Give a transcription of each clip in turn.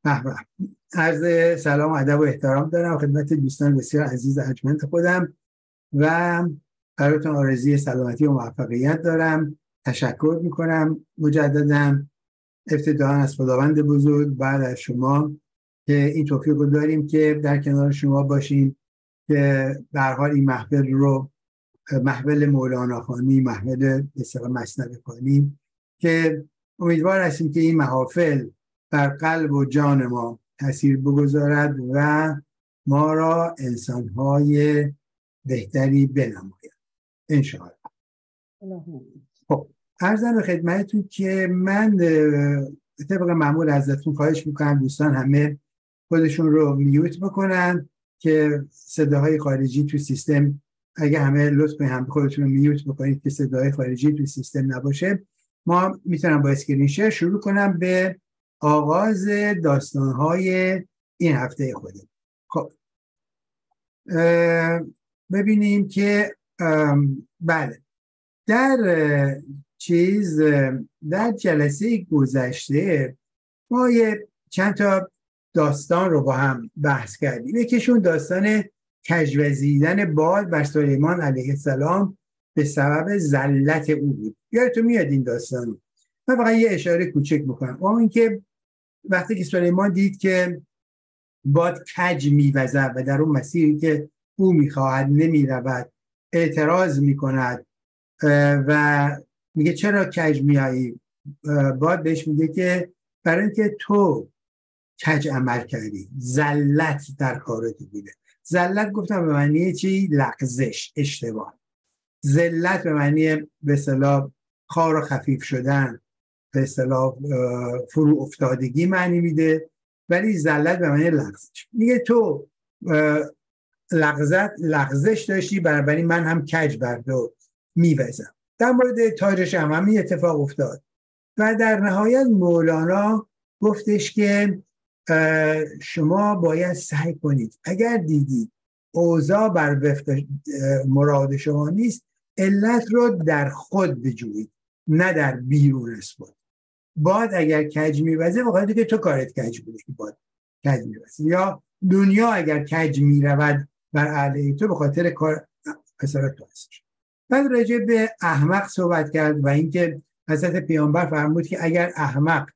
به به. عرض سلام و ادب و احترام دارم خدمت دوستان بسیار عزیز ارجمند خودم و براتون آرزوی سلامتی و موفقیت دارم. تشکر میکنم مجددا ابتداء از خداوند بزرگ، بعد از شما که این توفیق رو داریم که در کنار شما باشیم، که به هر حال این محفل رو، محفل مولانا خوانی، محفل به اصطلاح مثنوی خوانی، که امیدوار هستیم که این محافل بر قلب و جان ما تاثیر بگذارد و ما را انسان‌های بهتری بنماید انشاءالله. خب عرضم به خدمتتون که من طبق معمول ازتون خواهش میکنم دوستان همه خودشون رو میوت بکنن که صداهای خارجی تو سیستم، اگه همه لطف کنید هم خودتون رو میوت بکنید که صداهای خارجی تو سیستم نباشه. ما میتونم با اسکرین شیر شروع کنم به آغاز داستانهای این هفته خودم. خب ببینیم که بله، در جلسه گذشته ما یه چند تا داستان رو با هم بحث کردیم. یکیشون داستان کژوزیدن باد بر سلیمان علیه السلام به سبب ذلت او بود. یادتون میاد این داستان؟ من فقط یه اشاره کوچک بکنم. اون اینکه وقتی که سلیمان دید که باد کج میوزد و در اون مسیری که او میخواهد نمیرود، اعتراض میکند و میگه چرا کج میایی؟ باد بهش میگه که برای اینکه تو کج عمل کردی، ذلت در کارت بوده. ذلت گفتم به معنی چی؟ لغزش، اشتباه. ذلت به معنی به اصطلاح خار و خفیف شدن، به اصطلاح فرو افتادگی معنی میده، ولی ذلت به معنی لغزش. میگه تو لغزش داشتی، بنابراین من هم کج بردو میوزم. در مورد تاجش هم همین اتفاق افتاد و در نهایت مولانا گفتش که شما باید سعی کنید اگر دیدید اوضاع بر وفق مراد شما نیست، علت رو در خود بجویید نه در بیرون از خود. باد اگر کج میوزه بخاطر که تو کارت کج بوده که باد کج میوزه، یا دنیا اگر کج میرود بر علیه تو به خاطر کار اثر تو هستش. بعد راجع به احمق صحبت کرد و اینکه حضرت پیامبر فرمود که اگر احمق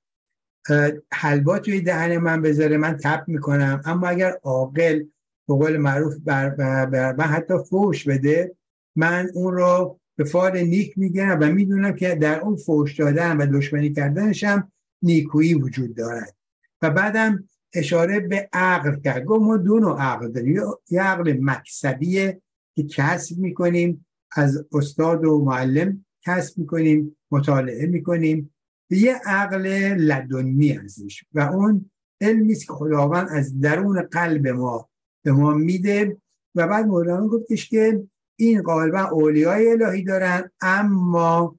حلوا توی دهن من بذاره من تب میکنم، اما اگر عاقل به قول معروف بر من حتی فوش بده، من اون رو به فال نیک میگیرم و میدونم که در اون فوش دادن و دشمنی کردنش هم نیکویی وجود دارد. و بعدم اشاره به عقل کرد. گفت ما دو نوع عقل داریم، یه عقل مکسبیه که کسب میکنیم، از استاد و معلم کسب میکنیم، مطالعه میکنیم، یه عقل لدنی هستش و اون علمی است که خداوند از درون قلب ما به ما میده. و بعد مولانا گفتش که این غالبا اولیای الهی دارن، اما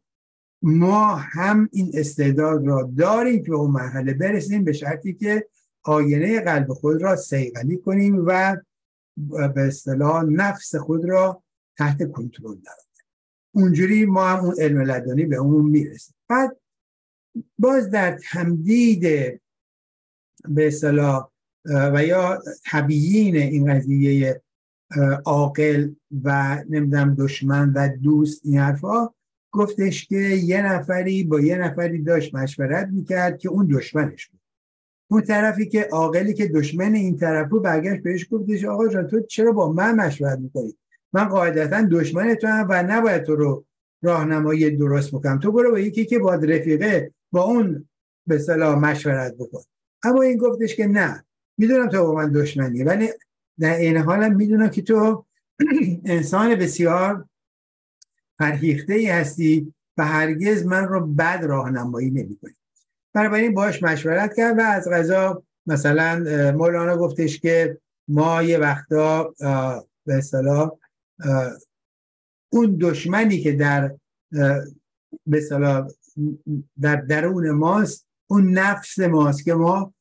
ما هم این استعداد را داریم که به اون مرحله برسیم، به شرطی که آینه قلب خود را صیقلی کنیم و به اصطلاح نفس خود را تحت کنترل داریم. اونجوری ما هم اون علم لدنی به اون میرسیم. بعد باز در تمدید به اصطلاح و یا تبیین این قضیه عاقل و نمیدونم دشمن و دوست، این حرفا، گفتش که یه نفری با یه نفری داشت مشورت میکرد که اون دشمنش بود. اون طرفی که عاقلی که دشمن این طرف بود برگشت بهش گفتش آقا جان تو چرا با من مشورت میکنی؟ من قاعدتا دشمن تو هم و نباید تو رو راهنمایی درست بکنم. تو برو با یکی که با رفیقه با اون به اصطلاح مشورت بکن. اما این گفتش که نه، میدونم تو با من دشمنی، ولی در این حالم میدونم که تو انسان بسیار فرهیخته‌ای هستی و هرگز من رو بد راهنمایی نمی‌کنی. بنابراین باهاش مشورت کرد و از قضا مثلا مولانا گفتش که ما یه وقتا به اصطلاح اون دشمنی که در به اصطلاح در درون ماست، اون نفس ماست که ما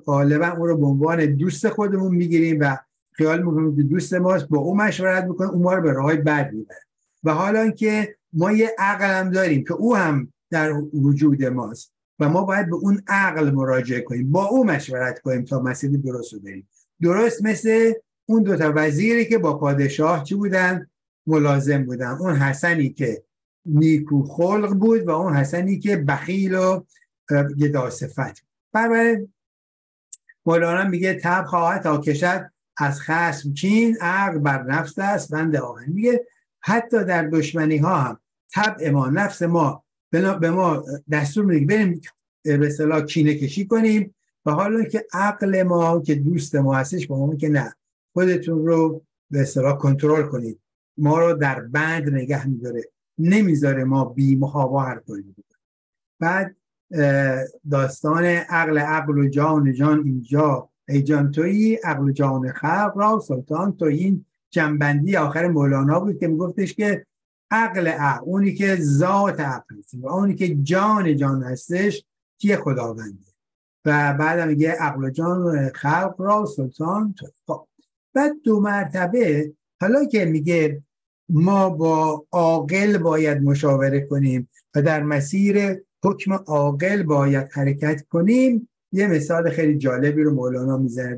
غالبا اون رو به عنوان دوست خودمون میگیریم و خیال میکنیم که دوست ماست، با اون مشورت میکنیم، اون ما رو به راههای بد میبره. و حالا که ما یه عقل هم داریم که او هم در وجود ماست و ما باید به اون عقل مراجعه کنیم، با اون مشورت کنیم تا مسیر درست رو بریم. درست مثل اون دوتا وزیری که با پادشاه چی بودن؟ ملازم بودن. اون حسنی که نیکو خلق بود و اون حسنی که بخیل و گداصفت. برای مولانا میگه تب خواهد تا کشد از خشم کین، عقل بر نفس است بند آهن. میگه حتی در دشمنی ها هم طبع ما، نفس ما به ما دستور میده بریم به اصطلاح کینه کشی کنیم، و حالا که عقل ما که دوست ما هستش با ما که نه، خودتون رو به اصطلاح کنترل کنید، ما رو در بند نگه میداره، نمیذاره ما بی محابا هر کاری بکنیم. بعد داستان عقل و جان اینجا، ای جان تویی، عقل و جان خلق را سلطان تو. این جنبندی آخر مولانا بود که میگفتش که عقل اونی که ذات عقل است و اونی که جان هستش که خداونده. و بعد میگه عقل و جان خلق را سلطان تو. بعد 2 مرتبه حالا که میگه ما با عاقل باید مشاوره کنیم و در مسیر حکم عاقل باید حرکت کنیم، یه مثال خیلی جالبی رو مولانا میزنه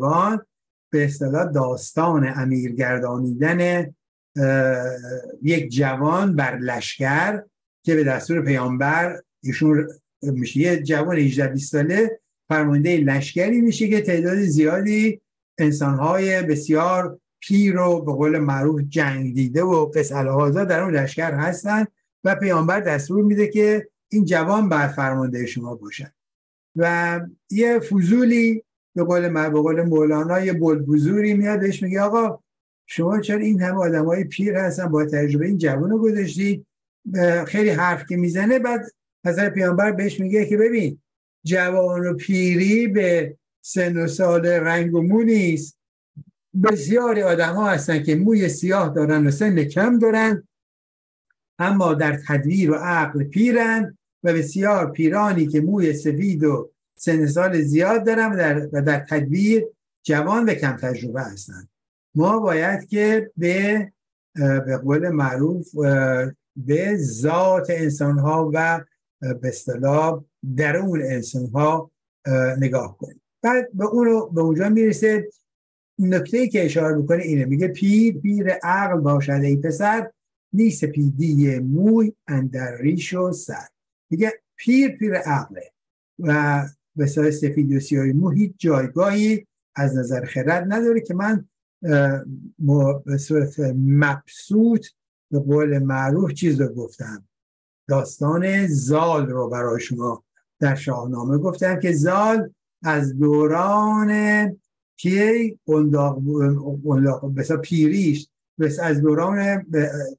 به اصطلاح داستان امیرگردانیدن یک جوان بر لشکر که به دستور پیامبر ایشون میشه یه جوان 18-20 ساله فرمانده لشکری میشه که تعداد زیادی انسانهای بسیار پیر و به قول معروف جنگ دیده و قسالهازا در اون لشکر هستن و پیامبر دستور میده که این جوان بر فرمانده شما باشن. و یه فضولی به قول مولانا یه بلبزوری میاد بهش میگه آقا شما چرا این همه آدمای پیر هستن با تجربه این جوان رو گذاشتید؟ خیلی حرف که میزنه. بعد حضرت پیامبر بهش میگه که ببین جوان و پیری به سن و سال رنگ و مو نیست. بسیاری آدم ها هستن که موی سیاه دارن و سن کم دارن اما در تدبیر و عقل پیرن، و بسیار پیرانی که موی سفید و سن سال زیاد دارن و در تدبیر جوان و کم تجربه هستن. ما باید که به قول معروف به ذات انسان ها و به اصطلاح درون انسان ها نگاه کنیم. بعد به اونجا میرسه. نکته‌ای که اشاره میکنه اینه، میگه پیر عقل باشد ای پسر، نیست سپیدی موی اندر ریش و سر. میگه پیر عقله و به اصطلاح سفید و سیاه مو هیچ جایگاهی از نظر خرد نداره که من به صورت مبسوط به قول معروف چیز رو گفتم. داستان زال رو برای شما در شاهنامه گفتم که زال از دوران که بسا پیریش بس از دوران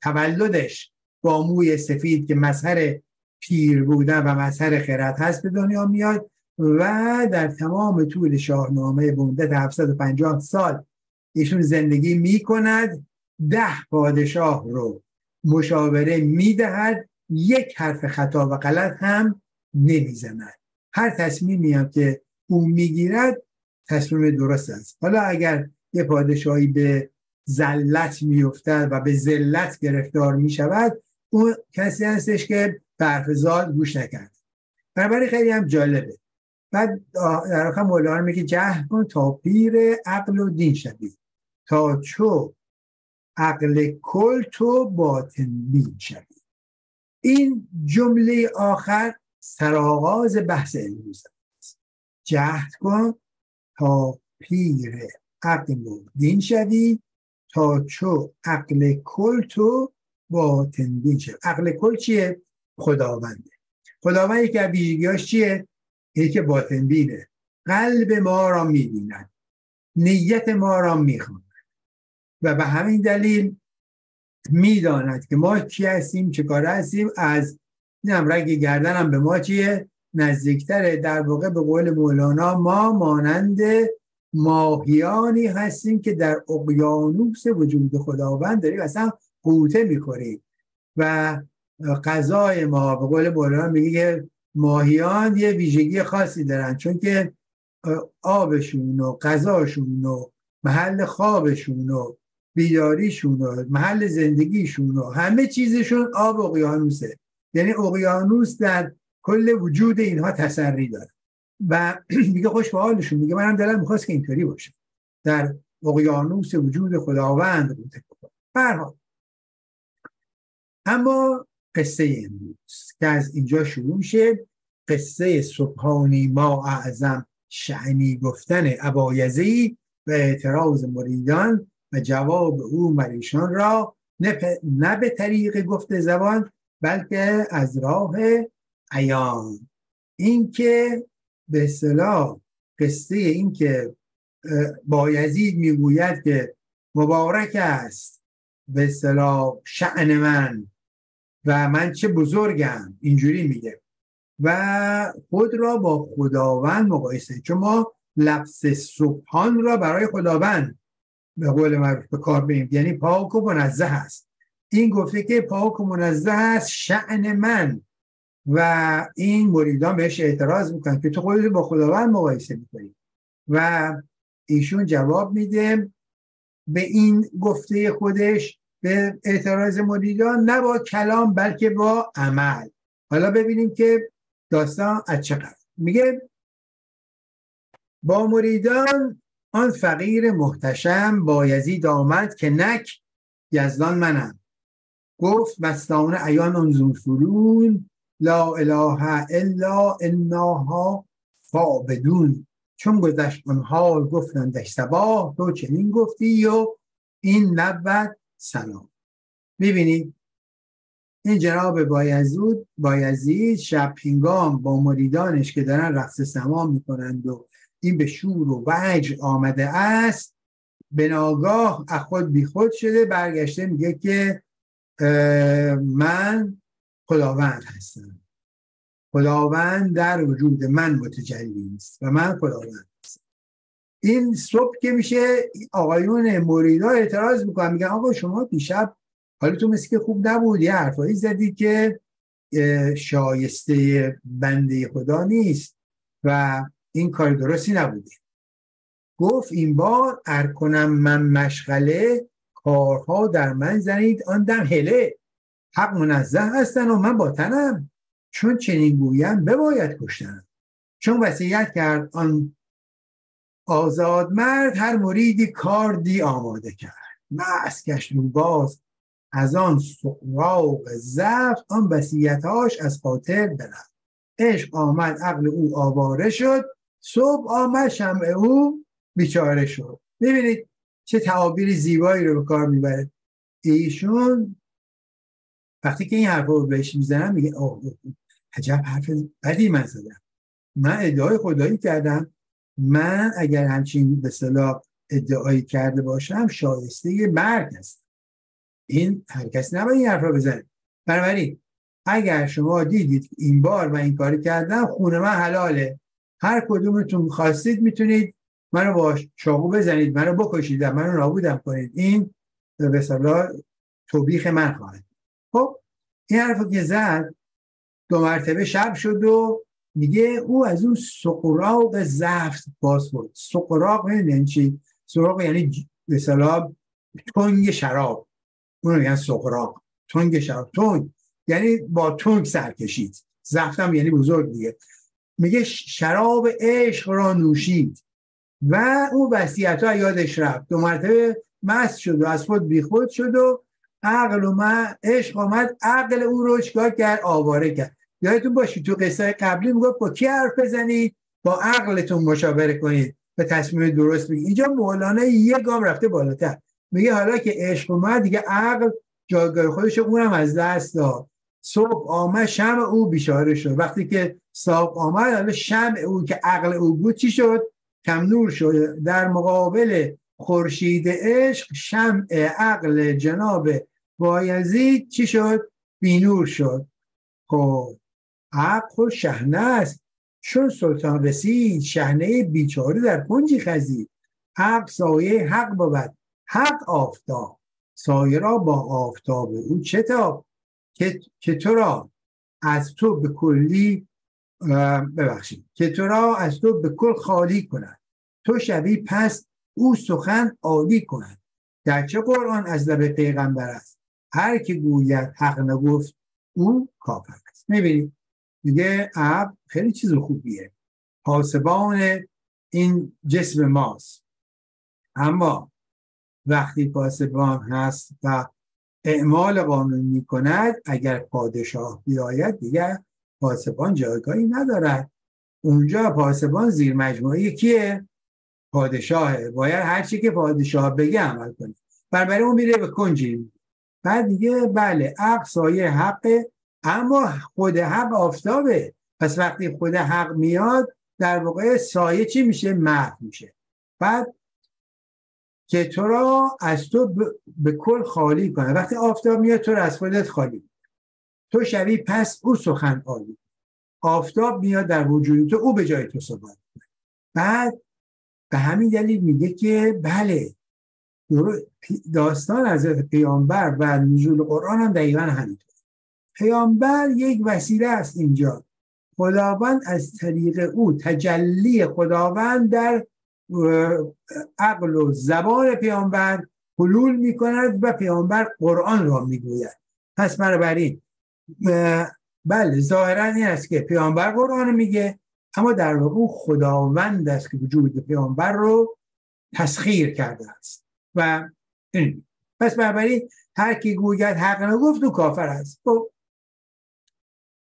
تولدش با موی سفید که مظهر پیر بودن و مظهر خرد هست به دنیا میاد و در تمام طول شاهنامه به مدت 750 سال ایشون زندگی میکند. 10 پادشاه رو مشاوره میدهد، یک حرف خطا و غلط هم نمیزند. هر تصمیمی هم که اون میگیرد تصمیم درست است. حالا اگر یه پادشاهی به ذلت میافتد و به ذلت گرفتار میشود، اون کسی هستش که به حرف زال گوش نکرد. بنابراین خیلی هم جالبه. بعد در آخر مولانا میگه جهد کن تا پیر عقل و دین شوی، تا چو عقل کل تو باطن بین شوی. این جمله آخر سرآغاز بحث امروز است. جهد کن تا پیر عقل و دین شوی، تا چو عقل کل تو باطن بین شوی. عقل کل چیه؟ خداونده. خداوند یکی از ویژگی‌هاش چیه؟ اینه که باطن بینه، قلب ما را می‌بیند، نیت ما را می‌خواند و به همین دلیل می‌داند که ما کی هستیم، چه کاره هستیم. از اینم رگ گردنم به ما چیه؟ نزدیکتره. در واقع به قول مولانا ما مانند ماهیانی هستیم که در اقیانوس وجود خداوند داریم اصلا غوطه می‌خوریم و غذای ما به قول مولانا میگه ماهیان یه ویژگی خاصی دارن، چون که آبشون و غذاشون و محل خوابشون و بیداریشون و محل زندگیشون و همه چیزشون آب اقیانوسه. یعنی اقیانوس در کل وجود اینها تسری داره و میگه خوش به حالشون، میگه منم دلم میخواست که اینطوری باشه، در اقیانوس وجود خداوند بوده. به هر حال اما قصه امروز که از اینجا شروع میشه، قصه سبحانی ما اعظم شأنی گفتن ابایزید و اعتراض مریدان و جواب او مریشان را نه به طریق گفت زبان بلکه از راه عیان. این که به اصطلاح قصه این که بایزید میگوید که مبارک است به اصطلاح شأن من و من چه بزرگم، اینجوری میگه و خود را با خداوند مقایسه، چون ما لفظ سبحان را برای خداوند به قول معروف به کار بریم، یعنی پاک و منزه است. این گفته که پاک و منزه است شأن من و این مریدان بهش اعتراض میکنن که تو خودت با خداوند مقایسه میکنی و ایشون جواب میده به این گفته خودش، به اعتراض مریدان، نه با کلام بلکه با عمل. حالا ببینیم که داستان از چه قرار. میگه با مریدان آن فقیر محتشم بایزید آمد که نک یزدان منم، گفت مستانه عیان آن فرون لا اله الا انها فابدون. چون گذشت آن حال گفتندش صباح، تو چنین گفتی و این نبود سلام. میبینید این جناب بایزید شب هنگام با مریدانش که دارن رقص سما میکنند و این به شور و وجر آمده است، به ناگاه از خود بی خود شده برگشته میگه که من خداوند هستم، خداوند در وجود من متجلی است و من خداوند هستم. این صبح که میشه آقایون مریدا اعتراض میکنن، میگن آقا شما دیشب حالتون مثل که خوب نبود، یه حرفایی زدی که شایسته بنده خدا نیست و این کار درستی نبوده. گفت این بار ار کنم من مشغله، کارها در من زنید آن دم هله. حق منزه هستن و من باطنم، چون چنین گویم بباید کشتنم. چون وصیت کرد آن آزاد مرد، هر مریدی کاردی آماده کرد. مست گشت باز از آن سغراق ضعف، آن وصیتاش از خاطر برفت. عشق آمد عقل او آواره شد، صبح آمد شمع او بیچاره شد. ببینید چه تعابیر زیبایی رو به کار میبره ایشون. وقتی که این حرف رو بهش میزنم میگه عجب حرف بدی من زدم، من ادعای خدایی کردم، من اگر همچین به اصطلاح ادعایی کرده باشم شایسته مرگ هستم. این هر کسی نباید این حرف رو بزنه. بنابراین اگر شما دیدید این بار من این کاری کردم، خون من حلاله، هر کدومتون خواستید میتونید منو با چاقو بزنید، منو بکشید، منو نابودم کنید، این به اصطلاح توبیخ من خواهد. خب این حرفو که زد 2 مرتبه شب شد و میگه او از اون سغراق ضعف باز بود. سغراق یعنی چی؟ سغراق یعنی به اصطلاح تنگ شراب، اون یعنی سغراق، تنگ شراب، تنگ یعنی با تنگ سر کشید، ضعفم یعنی بزرگ دیگه. میگه شراب عشق را نوشید و اون وصیت‌ها یادش رفت، 2 مرتبه مست شد و از خود بی خود شد و عقل و عشق آمد عقل او رو چیکار کرد؟ آواره کرد. یادتون باشه تو قصه قبلی میگفت با کی حرف بزنید؟ با عقلتون مشاوره کنید به تصمیم درست بگیرید. اینجا مولانا یه گام رفته بالاتر، میگه حالا که عشق اومد دیگه عقل جایگاه خودش اونم از دست داد. صبح آمد شمع او بیچاره شد. وقتی که صبح آمد حالا شمع او که عقل او بود چی شد؟ کم نور شد. در مقابل خورشید عشق شمع عقل جناب بایزید چی شد؟ بینور شد. خب عقل شحنه است، چون سلطان رسید شحنه بیچاره در کنجی خزید. حق سایه حق بود، حق آفتاب، سایه را با آفتاب او چه تاب؟ که تو را از تو به کلی که تو را از تو به کل خالی کند، تو شبی پس او سخن عالی کند. در چه قرآن از لب پیغمبر است، هر که گوید حق نگفت او کافر است. میبینید میگه عقل خیلی چیز خوبیه، پاسبان این جسم ماست، اما وقتی پاسبان هست و اعمال قانون میکند، اگر پادشاه بیاید دیگر پاسبان جایگاهی ندارد. اونجا پاسبان زیر مجموعه کیه؟ پادشاهه. باید هر چی که پادشاه بگه عمل کنه. برای اون میره به کنجی. بعد دیگه بله حق سایه حقه، اما خود حق آفتابه. پس وقتی خود حق میاد در واقع سایه چی میشه؟ محو میشه. بعد که تو را از تو به کل خالی کنه. وقتی آفتاب میاد تو را از خودت خالی، تو شوی پس او سخن عالی. آفتاب میاد در وجود تو، او به جای تو صحبت کنه. بعد به همین دلیل میگه که بله داستان حضرت پیامبر و نزول قرآن هم دقیقا همینطور. پیامبر یک وسیله است اینجا. خداوند از طریق او، تجلی خداوند در عقل و زبان پیامبر حلول میکند و پیامبر قرآن را میگوید. پس بنابراین بله ظاهرا این است که پیامبر قرآن میگه، اما در واقع خداوند است که وجود پیامبر رو تسخیر کرده است. و پس بنابراین هر کی گوید حق نگفت او کافر است.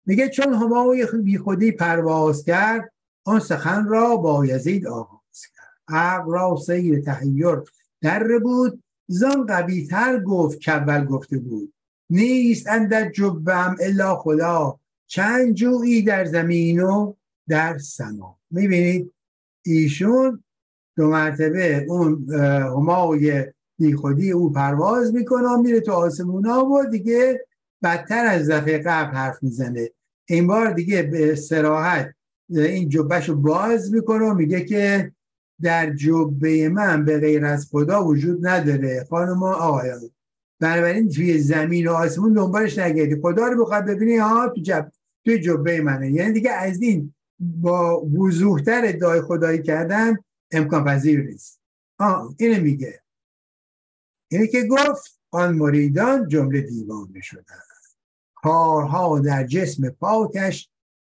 میگه چون همای بی خودی پرواز کرد، آن سخن را بایزید آغاز کرد. عقل را سیر تحیر در بود، زان قوی تر گفت که اول گفته بود. نیست اندر جبه‌ام الا خدا، چند جویی در زمین و در سما. میبینید ایشون دو مرتبه اون همای بی خودی او پرواز میکنه، میره تو آسمون ها و دیگه بدتر از دفعه قبل حرف میزنه. این بار دیگه به صراحت این جبهشو باز میکنه و میگه که در جبه من به غیر از خدا وجود نداره. خانم آقایان، بنابراین توی زمین و آسمون دنبالش نگردی. خدا رو بخواد ببینی ها توی جبه منه. یعنی دیگه از این با وضوحتر ادعای خدایی کردن امکان پذیر نیست. اینه میگه، اینه که گفت آن مریدان جمله دیوانه شدن، کارها در جسم پاکش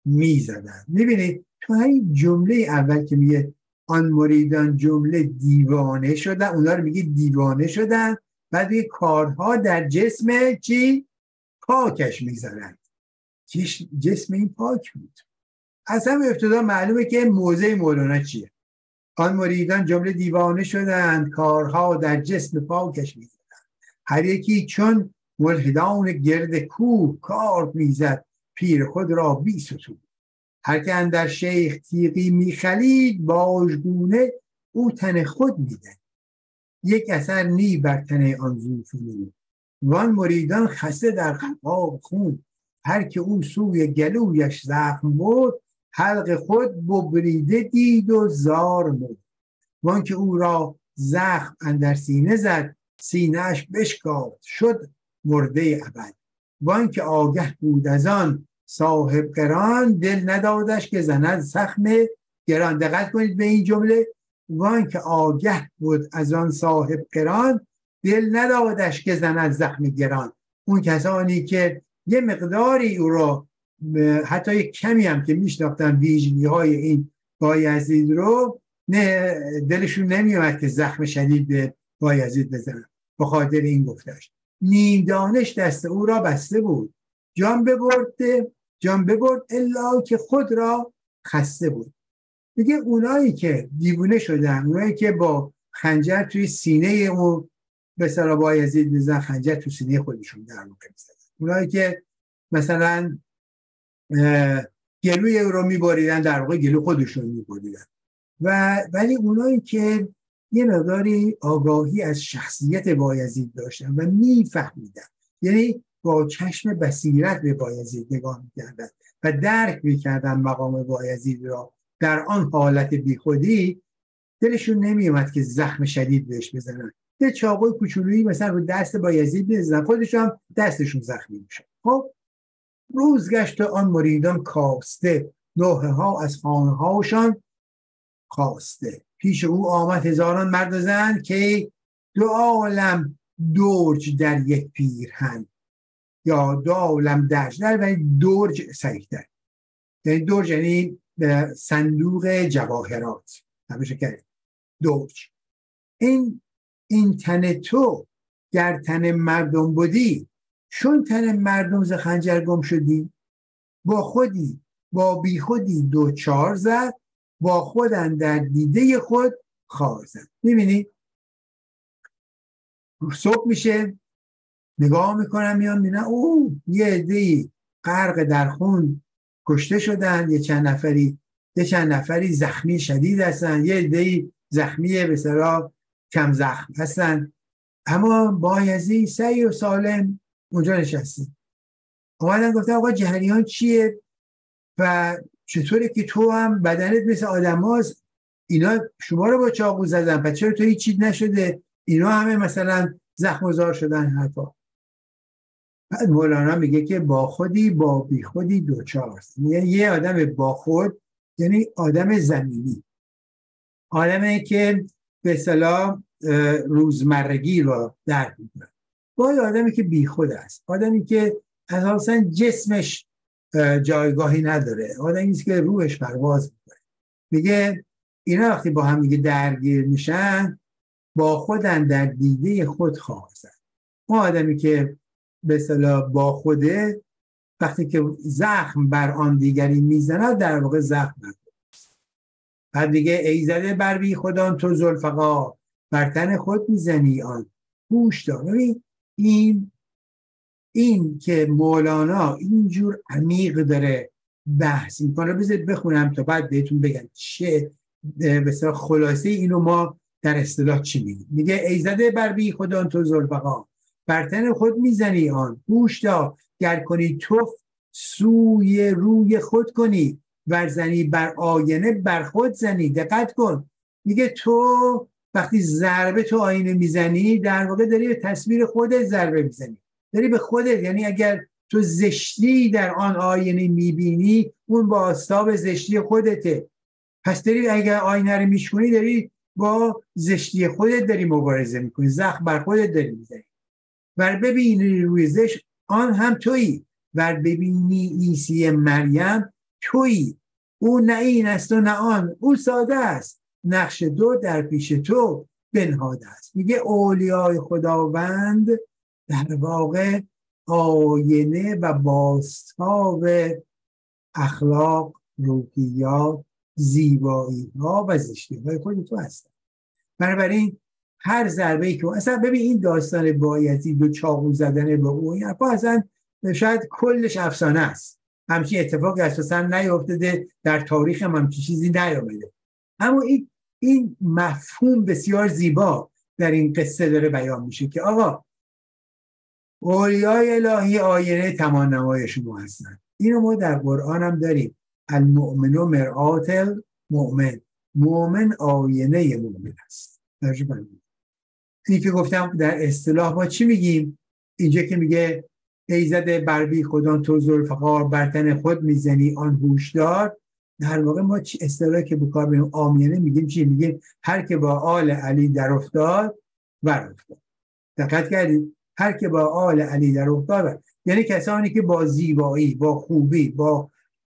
میزدن. میبینید تو همین جمله اول که میگه آن مریدان جمله دیوانه شدن، اونا رو میگه دیوانه شدن، بعد میگه کارها در جسم چی؟ پاکش میزدن. جسم این پاک بود. از هم ابتدا معلومه که موضع مولانا چیه. آن مریدان جمله دیوانه شدند، کارها در جسم پاکش میزدند. هر یکی چون ملحدان گرد کوه، کار میزد پیر خود را بی ستون. هر که اندر شیخ تیغی میخلید، باژگونه او تن خود میدن. یک اثر نی بر تن آن زوفنون، وان مریدان خسته در خلقاب خون. هر که او سوی گلویش زخم بود، حلق خود ببریده دید و زار مرد. وان که او را زخم اندر سینه زد، سینه‌اش بشکافت شد مرده ابد. وان که آگه بود از آن صاحب قران، دل ندادش که زند زخم گران. دقت کنید به این جمله، وان که آگه بود از آن صاحب قران، دل ندادش که زند زخم گران. اون کسانی که یه مقداری او را، حتی یک کمی هم که میشناختن ویژگی‌های این بایزید رو، نه دلشون نمیومد که زخم شدید به بایزید بزنن. به خاطر این گفتش نیم دانش دست او را بسته بود، جان ببرد الا که خود را خسته بود. دیگه اونایی که دیوونه شدن، اونایی که با خنجر توی سینه اون به سر بایزید میزنن، خنجر تو سینه خودشون در واقع میزنن. اونایی که مثلا گلوی او رو میبریدن، در واقع گلو خودشون میبریدن. ولی اونایی که یه مقداری آگاهی از شخصیت بایزید داشتن و میفهمیدن، یعنی با چشم بصیرت به بایزید نگاه میکردن و درک میکردن مقام بایزید را در آن حالت بیخودی، دلشون نمیومد که زخم شدید بهش بزنن. یه چاقوی کوچولویی مثلا رو دست بایزید بزنن، خودشون هم دستشون زخمی میشه. خب روز گشت آن مریدان کاسته، نوحه ها از خانه هاشان خواسته. پیش او آمد هزاران مرد و زن، که دو عالم درج در یک پیرهن، یا دو عالم درج در و درج سریحتر. یعنی درج یعنی صندوق جواهرات، همیشه کرد درج. این تن تو گر تن مردم بودی، چون تن مردم ز خنجر گم شدی. با خودی با بی خودی دو چار زد، با خودن در دیده خود خار زد. میبینی صبح میشه، نگاه میکنم میام میبینم او یه عده‌ای غرق در خون کشته شدن، یه چند نفری زخمی شدید هستن، یه عده‌ای زخمی به اصطلاح کم زخم هستن، اما بایزی سعی و سالم اونجا نشستیم. اومدن گفتن آقا جریان چیه و چطوره که تو هم بدنت مثل آدم هاست، اینا شما رو با چاقو زدن پس چرا تو هیچ چیز نشده، اینا همه مثلا زخم زار شدن حرفا. بعد مولانا میگه که با خودی با بی خودی دوچار است. یعنی یه آدم با خود یعنی آدم زمینی، آدمی که به اصطلاح روزمرگی رو درک میکنه، با یه آدمی که بی خود است، آدمی که اساسا جسمش جایگاهی نداره، آدمی است که روحش پرواز میکنه. میگه اینا وقتی با هم میگه درگیر میشن، با خودن در دیده خود خواهد. اون آدمی که به اصطلاح با خوده وقتی که زخم بر آن دیگری میزند در واقع زخم نکنه. بعد دیگه ای زده بر بی خودان تو ذوالفقار، بر تن خود میزنی آن هوش دار. این که مولانا اینجور عمیق داره بحث میکنه، بذارید بخونم تا بعد بهتون بگم چه به اصطلاح خلاصه اینو ما در اصطلاح چی میگیم. میگه ای زده بر بی خودان تو ذوالفقار، بر تن خود میزنی آن هوش دار، گر کنی توف سوی روی خود کنی، ور زنی بر آینه بر خود زنی. دقت کن، میگه تو وقتی ضربه تو آینه میزنی در واقع داری به تصویر خودت ضربه میزنی، داری به خودت، یعنی اگر تو زشتی در آن آینه میبینی اون با آستاب زشتی خودته، پس داری اگر آینه رو میشکنی داری با زشتی خودت داری مبارزه میکنی، زخم بر خودت داری میزنی. ور ببینی روی زشت آن هم تویی، ور ببینی عیسی مریم تویی، او نه این است و نه آن، او ساده است، نقش دو در پیش تو بنهاده است. میگه اولیای خداوند در واقع آینه و بازتاب اخلاق، روحیات، زیبایی ها و زشتی های خود تو هستن. بنابراین هر ضربه ای که اصلا ببین این داستان بایزید دو چاقو زدن به او اصلا شاید کلش افسانه است، همچین اتفاقی اساسا نیافتاده، در تاریخ هم همچین چیزی نیامده، اما این مفهوم بسیار زیبا در این قصه داره بیان میشه که آقا اولیای الهی آینه تمام نمای شما هستن. اینو ما در قرآن هم داریم، المؤمن مرآت المؤمن، مؤمن آینه مؤمن است. این که گفتم در اصطلاح ما چی میگیم اینجا که میگه ای زده بر بی خودان تو ذوالفقار، بر تن خود میزنی آن هوشدار، در واقع ما چی اصطلاحی که بکار بریم آمینه میگیم چی؟ میگیم هر که با آل علی در افتاد ور افتاد. دقت کردید؟ هر که با آل علی در افتاد، یعنی کسانی که با زیبایی، با خوبی، با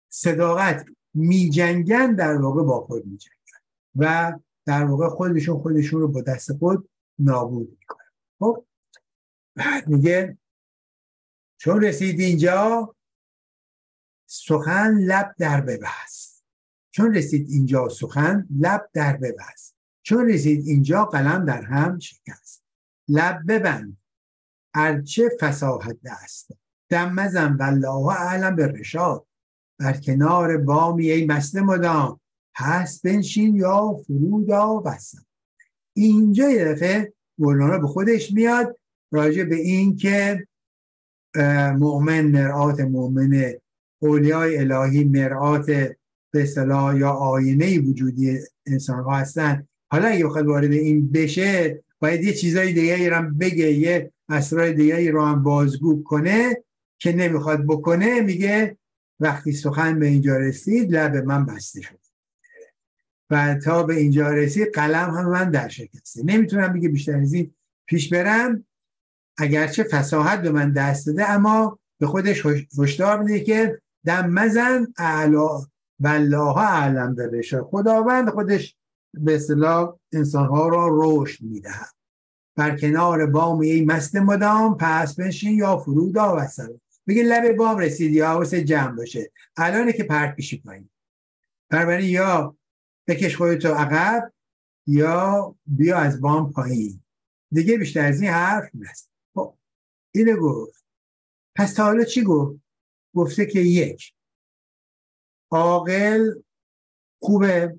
صداقت میجنگن در واقع با خود میجنگن و در واقع خودشون رو با دست خود نابود میکنن. خب بعد میگه چون رسید اینجا سخن لب در ببست، چون رسید اینجا سخن لب در ببست، چون رسید اینجا قلم در هم شکست. لب ببند ارچه فصاحت دست، دم مزن والله اعلم به رشاد، بر کنار بامی ای مست مدام، هست بنشین یا فرود یا بستم. اینجا یه دفعه مولانا به خودش میاد راجع به این که مؤمن مرآت مؤمن، اولیای الهی مرآت به اصطلاح یا آینه وجودی انسان ها هستن. حالا اگه بخواد وارد این بشه باید یه چیزای دیگه رو بگه، یه اسرار دیگه رو هم بازگو کنه که نمیخواد بکنه. میگه وقتی سخن به اینجا رسید لب من بسته شد و تا به اینجا رسید قلم هم من در شکسته، نمیتونم بگه بیشتر از این پیش برم. اگرچه فصاحت به من دست داده اما به خودش هشدار میده که دم مزن اعلا والله اعلم برشا. خداوند خودش به اصطلاح انسانها را رشد میدهد. بر کنار بام ای مست مدام، پس بنشین یا فرود آ و سلام. میگه لب بام رسیدی، حواست جمع باشه، الانه که پرت پیشی پایین. بنابراین یا بکش خودتو عقب یا بیا از بام پایین. دیگه بیشتر از این حرف نیست. خب اینو گفت. پس تا حالا چی گفت؟ گفته که یک، عاقل خوبه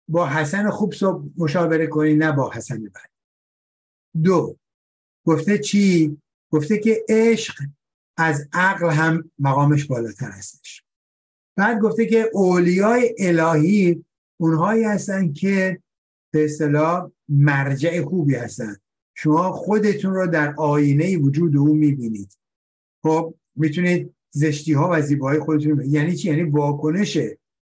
با حسن خوب مشاوره کنی، نه با حسن بد. دو، گفته چی؟ گفته که عشق از عقل هم مقامش بالاتر هستش. بعد گفته که اولیای الهی اونهایی هستن که به اصطلاح مرجع خوبی هستن. شما خودتون رو در آینه وجود او میبینید. خب میتونید زشتی ها و زیبایی خودتون رو یعنی چی؟ یعنی واکنش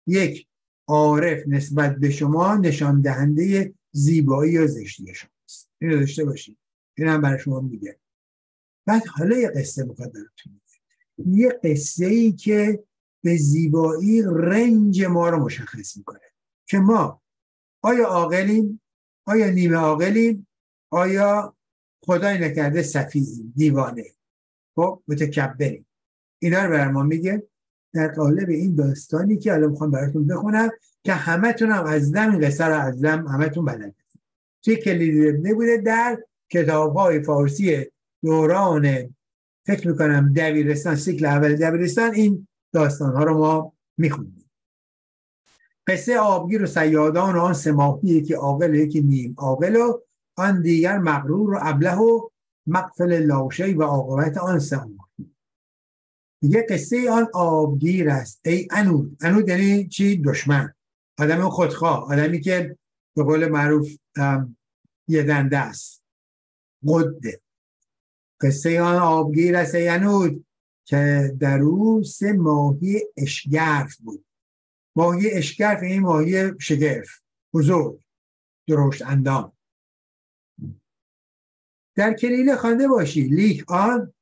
یک عارف نسبت به شما نشان دهنده زیبایی یا زشتی شماست. اینو داشته باشید. این هم برای شما میگه. بعد حالا یه قصه میخواد براتون میگه. یه قصه ای که به زیبایی رنج ما رو مشخص میکنه که ما آیا عاقلیم، آیا نیمه عاقلیم، آیا خدای نکرده سفیهیم، دیوانه، خب متکبریم. اینا رو برای ما میگه در قالب این داستانی که الان میخوام براتون بخونم که همتون هم از دم این قصه رو از دم همتون بلد هستید. توی کلید ابنه بوده در کتاب‌های فارسی دوران فکر میکنم دبیرستان، سیکل اول دبیرستان این داستان‌ها رو ما میخونیم. قصه آبگیر و صیادان و آن سه ماهی که عاقل یکی نیم عاقل و آن دیگر مغرور و ابله و مقفل لاشه و عاقبت آن سه ماهی. یه قصه آن آبگیر است ای عنود. عنود یعنی چی؟ دشمن، آدم خودخواه، آدمی که به قول معروف یه دنده است، قده. قصه آن آبگیر است ای عنود که در او سه ماهی اشگرف بود. ماهی اشگرف این ماهی شگرف، بزرگ، درشت اندام. در کلیله خوانده باشی لیک آن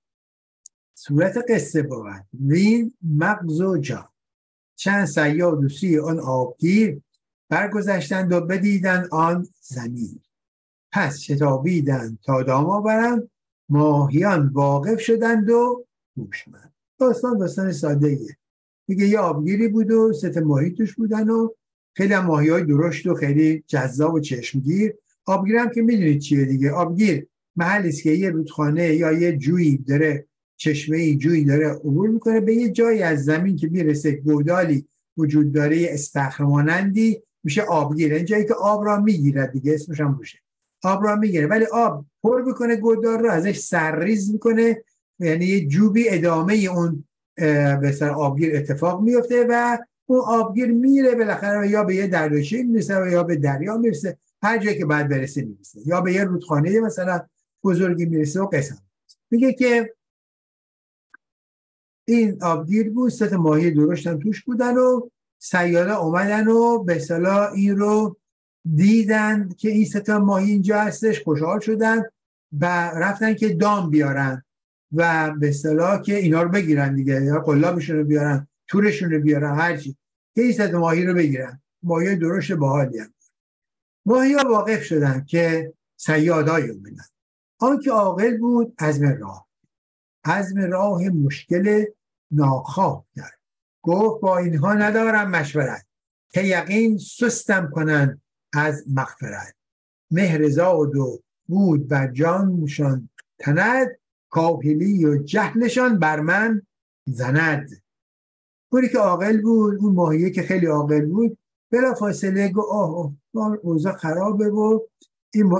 صورت قصه بود. وین مغز و جان چند صیاد و سوی آن آبگیر برگذشتند و بدیدند آن زمین. پس شتابیدند تا دام آورند، ماهیان واقف شدند و هوشمند. داستان ساده ایه. میگه یه آبگیری بود و سه تا ماهی توش بودن و خیلی هم ماهی‌های درشت و خیلی جذاب و چشمگیر. آبگیر هم که میدونید چیه دیگه. آبگیر محلی است که یه رودخانه یا یه جویی داره، چشمه‌ای جویی داره عبور میکنه به یه جایی از زمین که میرسه گودالی وجود داره، استخر مانندی، میشه آبگیر. این جایی که آب را میگیره دیگه، اسمش هم باشه آب را میگیره، ولی آب پر میکنه گودال رو، ازش سرریز میکنه، یعنی یه جوبی ادامه اون به سر آبگیر اتفاق میفته و اون آبگیر میره بالاخره یا به یه دریاچه میرسه و یا به دریا میرسه، هر جایی که باید برسه میرسه، یا به یه رودخانه مثلا بزرگی میرسه و قسم. میگه که این آبگیر بود، سه تا ماهی درشت هم توش بودن و صیادا اومدن و به اصطلاح این رو دیدن که این سه تا ماهی اینجا هستش، خوشحال شدن و رفتن که دام بیارن و به اصطلاح که اینا رو بگیرن دیگه، یا قلابشون رو بیارن، تورشون رو بیارن، هرچی که این سه تا ماهی رو بگیرن. ماهی درشت باحالی هم. ماهی ها واقف شدن که صیادای اومدن. آن که عاقل بود عزم راه مشکل ناخواه کرد. گفت با اینها ندارم مشورت، که یقین سستم کنن از مغفرت. مهر زاد و بود بر جانشان تند، کاهلی و جهلشان بر من زند. اونی که عاقل بود، اون ماهیه که خیلی عاقل بود، بلا فاصله گفت اوضاع خرابه و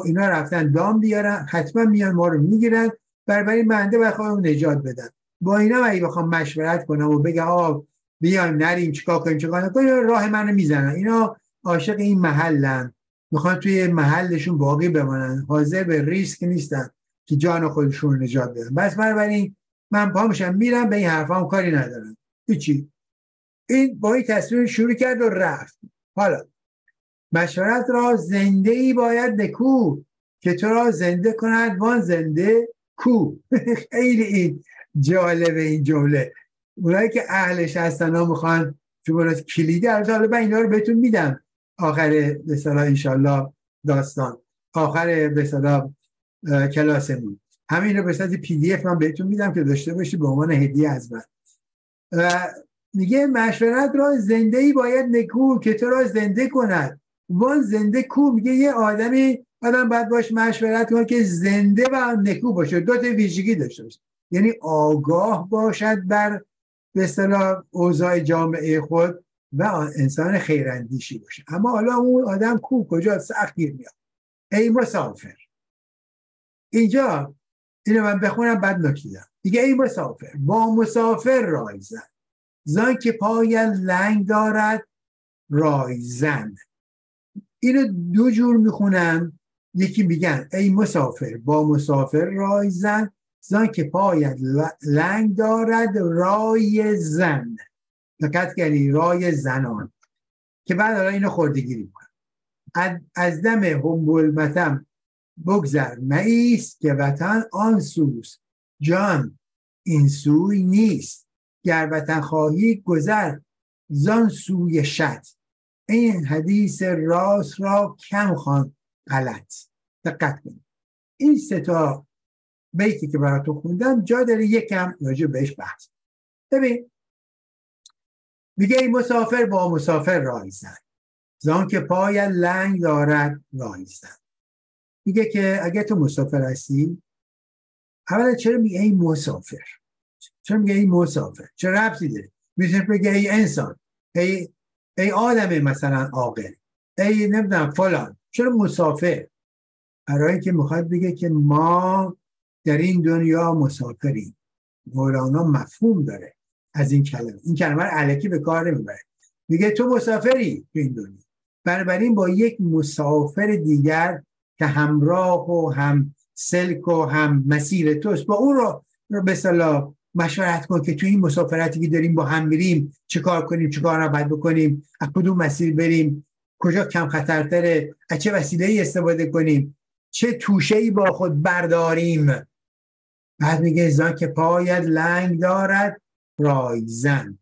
اینا رفتن دام بیارن، حتما میان ما رو میگیرن، برای منده بخوام نجات بدن. با اینا اگه بخوام مشورت کنم و بگم بیایم نریم چیکار کنیم، راه منو میزنن. اینا عاشق این محلن، میخوان توی محلشون باقی بمانن، حاضر به ریسک نیستن که جان خودشون رو نجات بدن. بس بنابراین من پا میشم میرم، به این حرفام کاری ندارم هیچی. این با این تصویر شروع کرد و رفت. حالا مشورت را زنده ای باید نکو، که تو را زنده کند وان زنده کو. خیلی این جالبه این جمله. اونایی که اهلش هستن ها میخوان جملات کلیدی، حالا من اینا رو بهتون میدم آخر به اصطلاح انشالله داستان، آخر به اصطلاح کلاسمون همین رو به صورت PDF من بهتون میدم که داشته باشید به عنوان هدیه از من. میگه مشورت را زنده ای باید نکو که تو را زنده کند. وان زنده کو؟ میگه یه آدم باید باش مشورت کنه که زنده و نکو باشه، دو تا ویژگی داشته باشه، یعنی آگاه باشد بر به اصطلاح اوضاع جامعه خود و انسان خیراندیشی باشه. اما حالا اون آدم کو کجا؟ سخت گیر میاد. ای مسافر، اینجا اینو من بخونم بعد نکیدم دیگه. ای مسافر با مسافر رای زن، زن که پای لنگ دارد رای زن. اینو دو جور میخونن، یکی میگن ای مسافر با مسافر رای زن، زن که پای لنگ دارد رای زن، دقت کنی رای زنان، که بعد حالا اینو خردگیری میکنن. از دم هنبول وطن بگذر مایست، که وطن آن سوست جان این سوی نیست، گر وطن خواهی گذر زان سوی شط، این حدیث راست را کم خوان غلط. دقت کنید این سه تا بیتی که براتون خوندم جا داره یکم راجع بهش بحث. ببین میگه ای مسافر با مسافر رای زن، زان که پای لنگ دارد رای زن. میگه که اگه تو مسافر هستی، اولا چرا میگه ای مسافر؟ چرا میگه ای مسافر؟ چرا ربطی داره؟ میشه بگه ای انسان، ای آدم مثلا عاقل، ای نمیدونم فلان. چرا مسافر؟ برای که میخواد بگه که ما در این دنیا مسافریم. مولانا مفهوم داره از این کلمه. این کلمه رو الکی به کار نمیبره. میگه تو مسافری تو این دنیا، بنابراین با یک مسافر دیگر که همراه و هم سلک و هم مسیر توست، با اون رو به اصطلاح مشورت کن که تو این مسافرتی که داریم با هم میریم چه کار کنیم، چه کار نباید بکنیم، از کدوم مسیر بریم، کجا کم خطرتره، از چه وسیله‌ای استفاده کنیم، چه توشه‌ای با خود برداریم. بعد میگه زان که پایت لنگ دارد رایزن.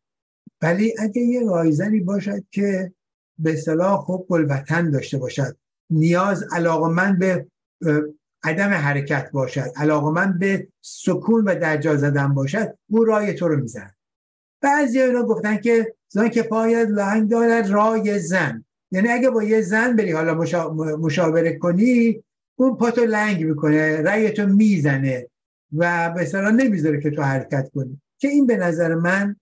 ولی اگه یه رایزنی باشد که به اصطلاح خب الوطن داشته باشد، نیاز علاقمند به عدم حرکت باشد، علاقمند به سکون و در جا زدن باشد، اون رای تو رو میزن. بعضی اینا گفتن که زن که پایت لنگ دارد رای زن، یعنی اگه با یه زن بری حالا مشاوره کنی، اون پاتو لنگ میکنه، رای تو میزنه و به اصطلاح نمیذاره که تو حرکت کنی، که این به نظر من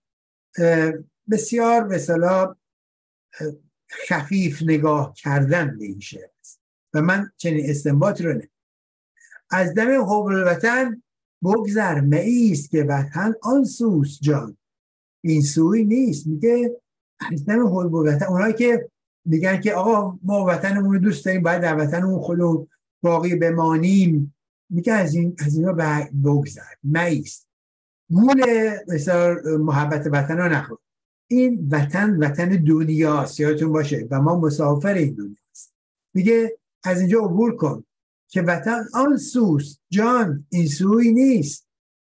بسیار به اصطلاح خفیف نگاه کردن به این شعر است و من چنین استنباطی رو نمی‌کنم. از دم هنبول وطن بگذر مایست، که وطن آن سوست جان این سوی نیست. میگه از دم هنبول وطن، اونایی که میگن که آقا ما وطنمون رو دوست داریم، باید در وطنمون خودمون باقی بمانیم، میگه از اینا بگذر مایست، گول مثلا محبت وطن رو نخور. این وطن دنیاست، یادتون باشه، و ما مسافر این دنیاست. میگه از اینجا عبور کن که وطن آن سوست جان این سوی نیست.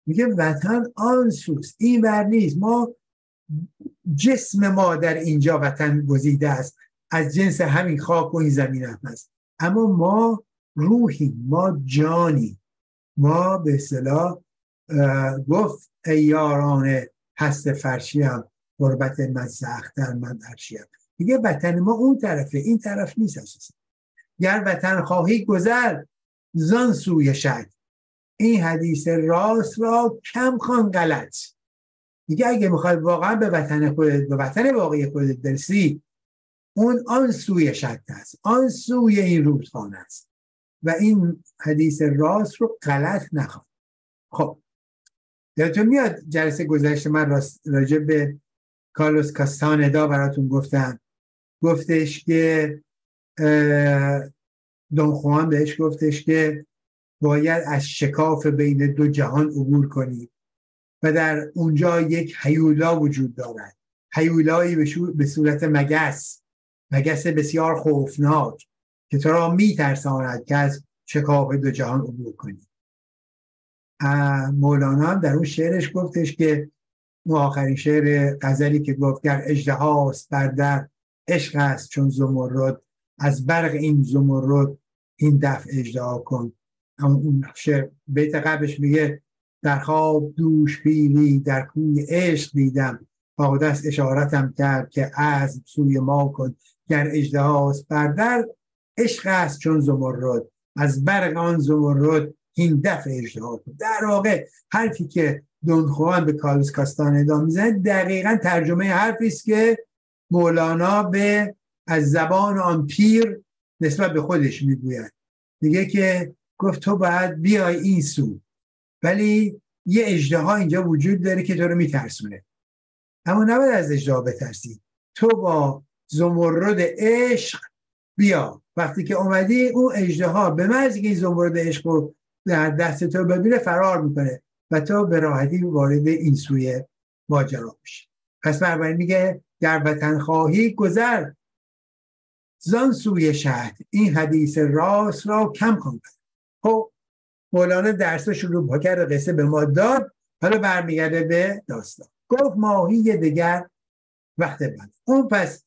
میگه وطن آن سوست، این ور نیست. ما جسم ما در اینجا وطن گزیده است، از جنس همین خاک و این زمین هم هست، اما ما روحیم، ما جانی، ما به اصطلاح گفت ای یاران هست فرشیم، غربت من سخت‌تر من عرشیم. میگه وطن ما اون طرفه، این طرف نیست اساسا. گر وطن خواهی گذر زان سوی شط، این حدیث راست را کم خوان غلط. میگه اگه میخوای واقعا به وطن خودت، به وطن واقعی خودت برسی، اون آن سوی شط است، آن سوی این رودخانه است و این حدیث راست رو غلط نخوان. خب یادتون میاد جلسه گذشته من راجع به کارلوس کاستاندا براتون گفتم، گفتش که دون خوان بهش گفتش که باید از شکاف بین دو جهان عبور کنی و در اونجا یک هیولا وجود دارد، هیولایی به صورت مگس بسیار خوفناک که تو را میترساند که از شکاف دو جهان عبور کنی. مولانا هم در اون شعرش گفتش که اون آخرین شعر غزلی که گفت گر اژدهاست بر در، عشق است چون زمرد، از برق این زمرد این دفع اژدها کن. اون شعر بیت قبلش میگه در خواب دوش پیلی در کوی عشق دیدم، با دست اشارتم کرد که عزم سوی ما کن. گر اژدهاست بر در، عشق است چون زمرد، از برق آن زمرد این دفع اژدها کن. در واقع حرفی که دون خوان به کارلوس کاستاندا میزنه دقیقاً ترجمه حرفی است که مولانا به از زبان آن پیر نسبت به خودش میگوید. میگه که گفت تو باید بیای این سو، ولی یه اژدها اینجا وجود داره که تو رو میترسونه، اما نباید از اژدها بترسی. تو با زمرد عشق بیا. وقتی که اومدی اون اژدها به محض اینکه این زمرد عشق رو در دست تو ببینه فرار میکنه و تو به راحتی وارد این سوی ماجرا میشی. پس بنابراین میگه گر وطن خواهی گذر زان سوی شهر، این حدیث راست را کم کن. خب مولانا درسش رو کرد، قصه به ما داد، حالا برمیگرده به داستان. گفت ماهی دیگر وقت بند. اون پس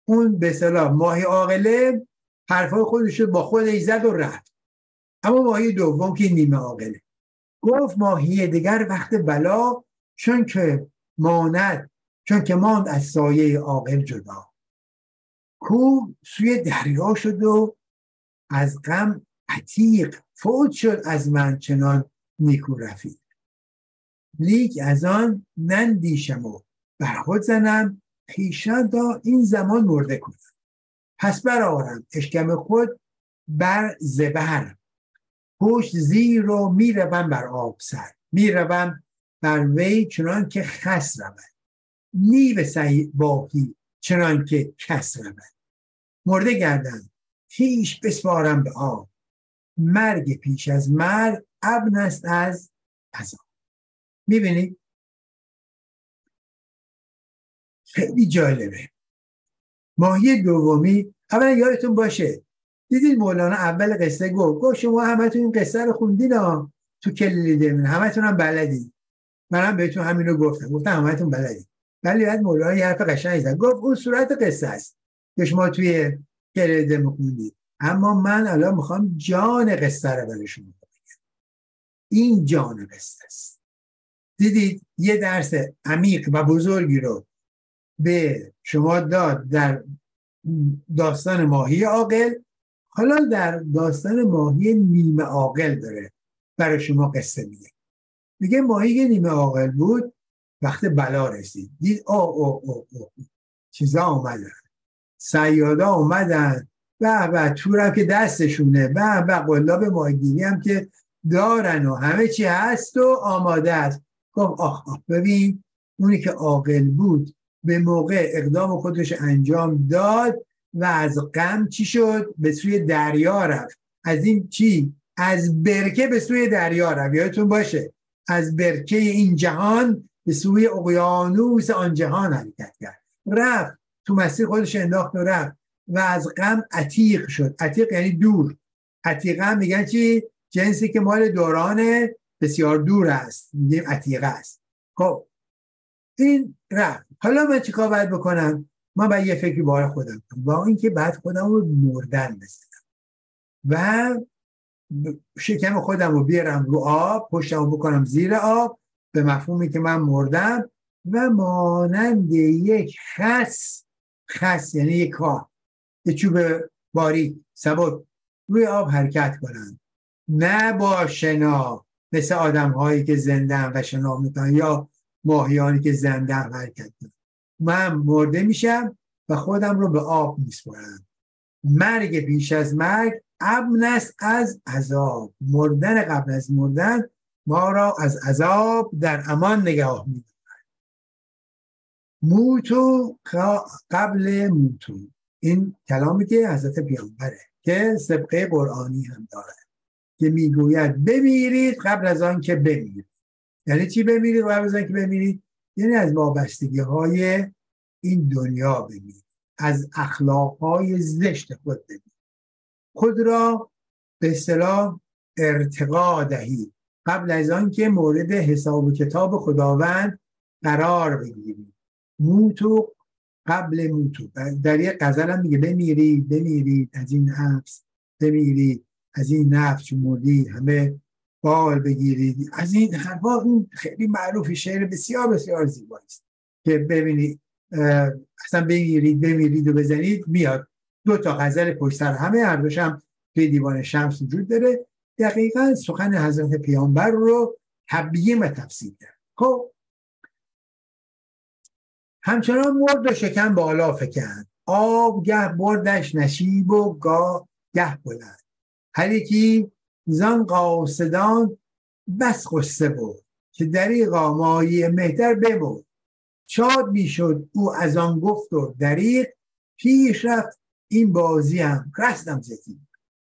اون به اصطلاح ماهی عاقله حرفای خودش رو با خودش زد و رفت. اما ماهی دوم که نیمه عاقله گفت ماهی دیگر وقت بلا، چون که ماند از سایه عاقل جدا. کو سوی دریا شد و از غم عتیق، فوت شد از من چنان نیکو رفیق. لیک از آن نندیشم و بر خود زنم، خویشتن تا این زمان مرده کنم. پس برآرم اشکم خود بر زبر، پشت زیر و میروم بر آب سر. میروم بر وی چنان که خس رود، نی به سعی باقی چنان که کس رود. مرده گردم خویش بسپارم به آب، مرگ پیش از مرگ ابن است از عذاب. میبینید خیلی جالبه. ماهی دومی اولا یادتون باشه دیدید مولانا اول قصه گفت شما همتون این قصه رو خوندین ها، تو کلیده من همتون هم بلدید، منم بهتون همین رو گفتم همتون بلدید. ولی بعد مولانا یه حرف قشنگی زد، گفت اون صورت قصه است که شما توی کلیده میخوندید، اما من الان میخوام جان قصه رو برای شما بگم. این جان قصه است. دیدید یه درس عمیق و بزرگی رو به شما داد در داستان ماهی عاقل، حالا در داستان ماهی نیمه عاقل داره برای شما قصه میگه ماهی نیمه عاقل بود، وقت بلا رسید، دید چیزا اومدن، صیادا اومدن، و تورم که دستشونه، قلاب ماهیگیری هم که دارن و همه چی هست و آماده است. گفت ببین اونی که عاقل بود به موقع اقدام خودش انجام داد و از غم چی شد؟ به سوی دریا رفت. از این چی؟ از برکه به سوی دریا رفت. یادتون باشه از برکه این جهان به سوی اقیانوس آن جهان حرکت کرد، رفت تو مسیر خودش انداخت و رفت و از غم عتیق شد. عتیق یعنی دور. عتیق هم میگن چی؟ جنسی که مال دوران بسیار دور است، میگیم عتیقه است. خب این رفت. حالا من چیکار باید بکنم؟ من باید یه فکری بار خودم کنم، با اینکه بعد خودم رو مردن بزنم و شکم خودم رو بیارم رو آب، پشتم رو بکنم زیر آب، به مفهومی که من مردم و مانند یک خس یعنی یک کاه، یه چوب باریک سبک روی آب حرکت کنم، نه با شنا مثل آدم هایی که زنده و شنا میکنن یا ماهیانی که زنده حرکت کنن. من مرده میشم و خودم رو به آب میسپارم. مرگ پیش از مرگ ابن است از عذاب. مردن قبل از مردن ما را از عذاب در امان نگاه می‌دارد. موتو قبل موتو، این کلامی که حضرت پیامبره که سبقه قرآنی هم داره که میگوید بمیرید قبل از آن که بمیرید. یعنی چی بمیرید قبل از آن که بمیرید؟ یعنی از وابستگی های این دنیا بمیرید، از اخلاق های زشت خود بمیرید، خود را به اصطلاح ارتقا دهید قبل از آن که مورد حساب و کتاب خداوند قرار بگیرید. موتو قبل موتو. در یک غزل هم میگه بمیرید از این نفس، بمیرید از این نفس چون مردی همه بال بگیرید. از این حرفا خیلی معروف، شعر بسیار بسیار زیبایی است که ببینید اصلا بمیرید و بزنید میاد. 2 تا غزل پشت سر همه، هر دوش هم توی دیوان شمس وجود داره. دقیقاً سخن حضرت پیامبر رو تبیین و تفسیر کرد. خب همچنان مرد و شکم بالا فکند، آب گه بردش نشیب و گه بلند. هر یکی زان قاصدان بس غصه بود که دریغا مایه مهتر بمرد. شاد میشد او از آن گفت و دریغ، پیش رفت این بازی هم رستم زدی.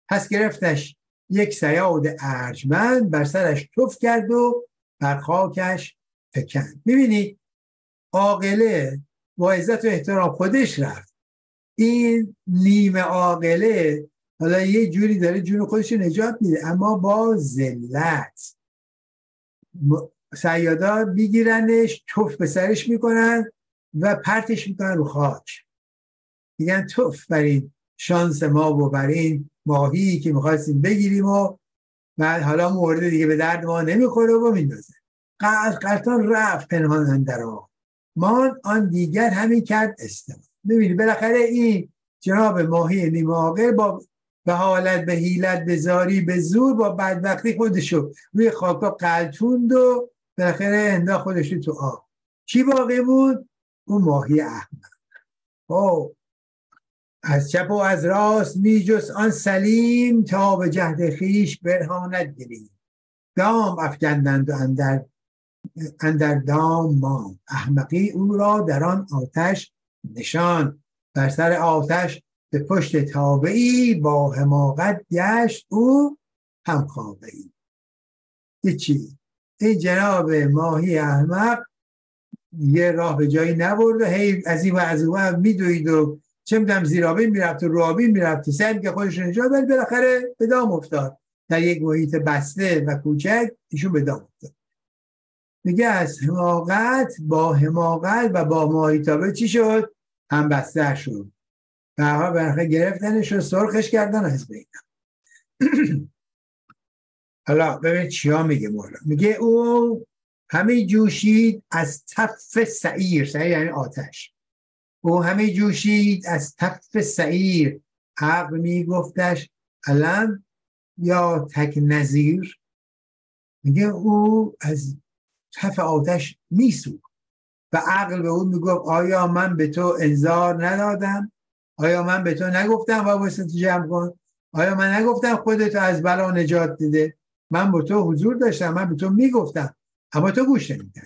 پس گرفتش یک صیاد ارجمند، بر سرش تف کرد و بر خاکش فکند. میبینید عاقله با عزت و احترام خودش رفت، این نیمه عاقله حالا یه جوری داره جون خودش نجات میده، اما با ذلت. صیادا میگیرنش، تف به سرش میکنن و پرتش میکنن رو خاک، میگن تف بر این شانس ما و بر این ماهی که میخواستیم بگیریم و بعد حالا مورد دیگه به درد ما نمیخوره و میندازه. قلتان رفت پنهان اندر آب، مان آن دیگر همین کرد استماع. ببینید بالاخره این جناب ماهی نیمه عاقل با به حالت، به حیلت، به زاری، به زور، با بدبختی خودشو روی خاکا قلتوند و بالاخره انداخت خودشو تو آب. چی باقی بود؟ اون ماهی احمق. از چپ و از راست میجست آن سلیم، تا به جهد خویش برهاند گلیم. دام افکندند و اندر دام ماند، احمقی او را در آن آتش نشان. بر سر آتش به پشت تابعی، با حماقت گشت او هم خوابعی. هیچی، این جناب ماهی احمق یه راه به جایی نبرد و هی از این و از اون میدوید و چه میدونم زیرابین میرفت و روابین میرفت سعی که خودش نجات بده، بالاخره به دام افتاد. در یک محیط بسته و کوچک ایشون به دام افتاد. میگه از حماقت با حماقت و با ماهیتابه چی شد؟ هم بسته شد. برخه گرفتنش و سرخش کردن از بین. حالا ببین چیا میگه مولا. میگه او همه جوشید از تف سعیر، سعیر یعنی آتش. او همه جوشید از تف سعیر، عقل میگفتش علم یا تک نظیر. میگه او از تف آتش میسود و عقل به اون میگفت آیا من به تو انذار ندادم؟ آیا من به تو نگفتم وابستت جمع کن؟ آیا من نگفتم خودتو از بلا نجات دیده؟ من با تو حضور داشتم، من به تو میگفتم اما تو گوش نمیدی.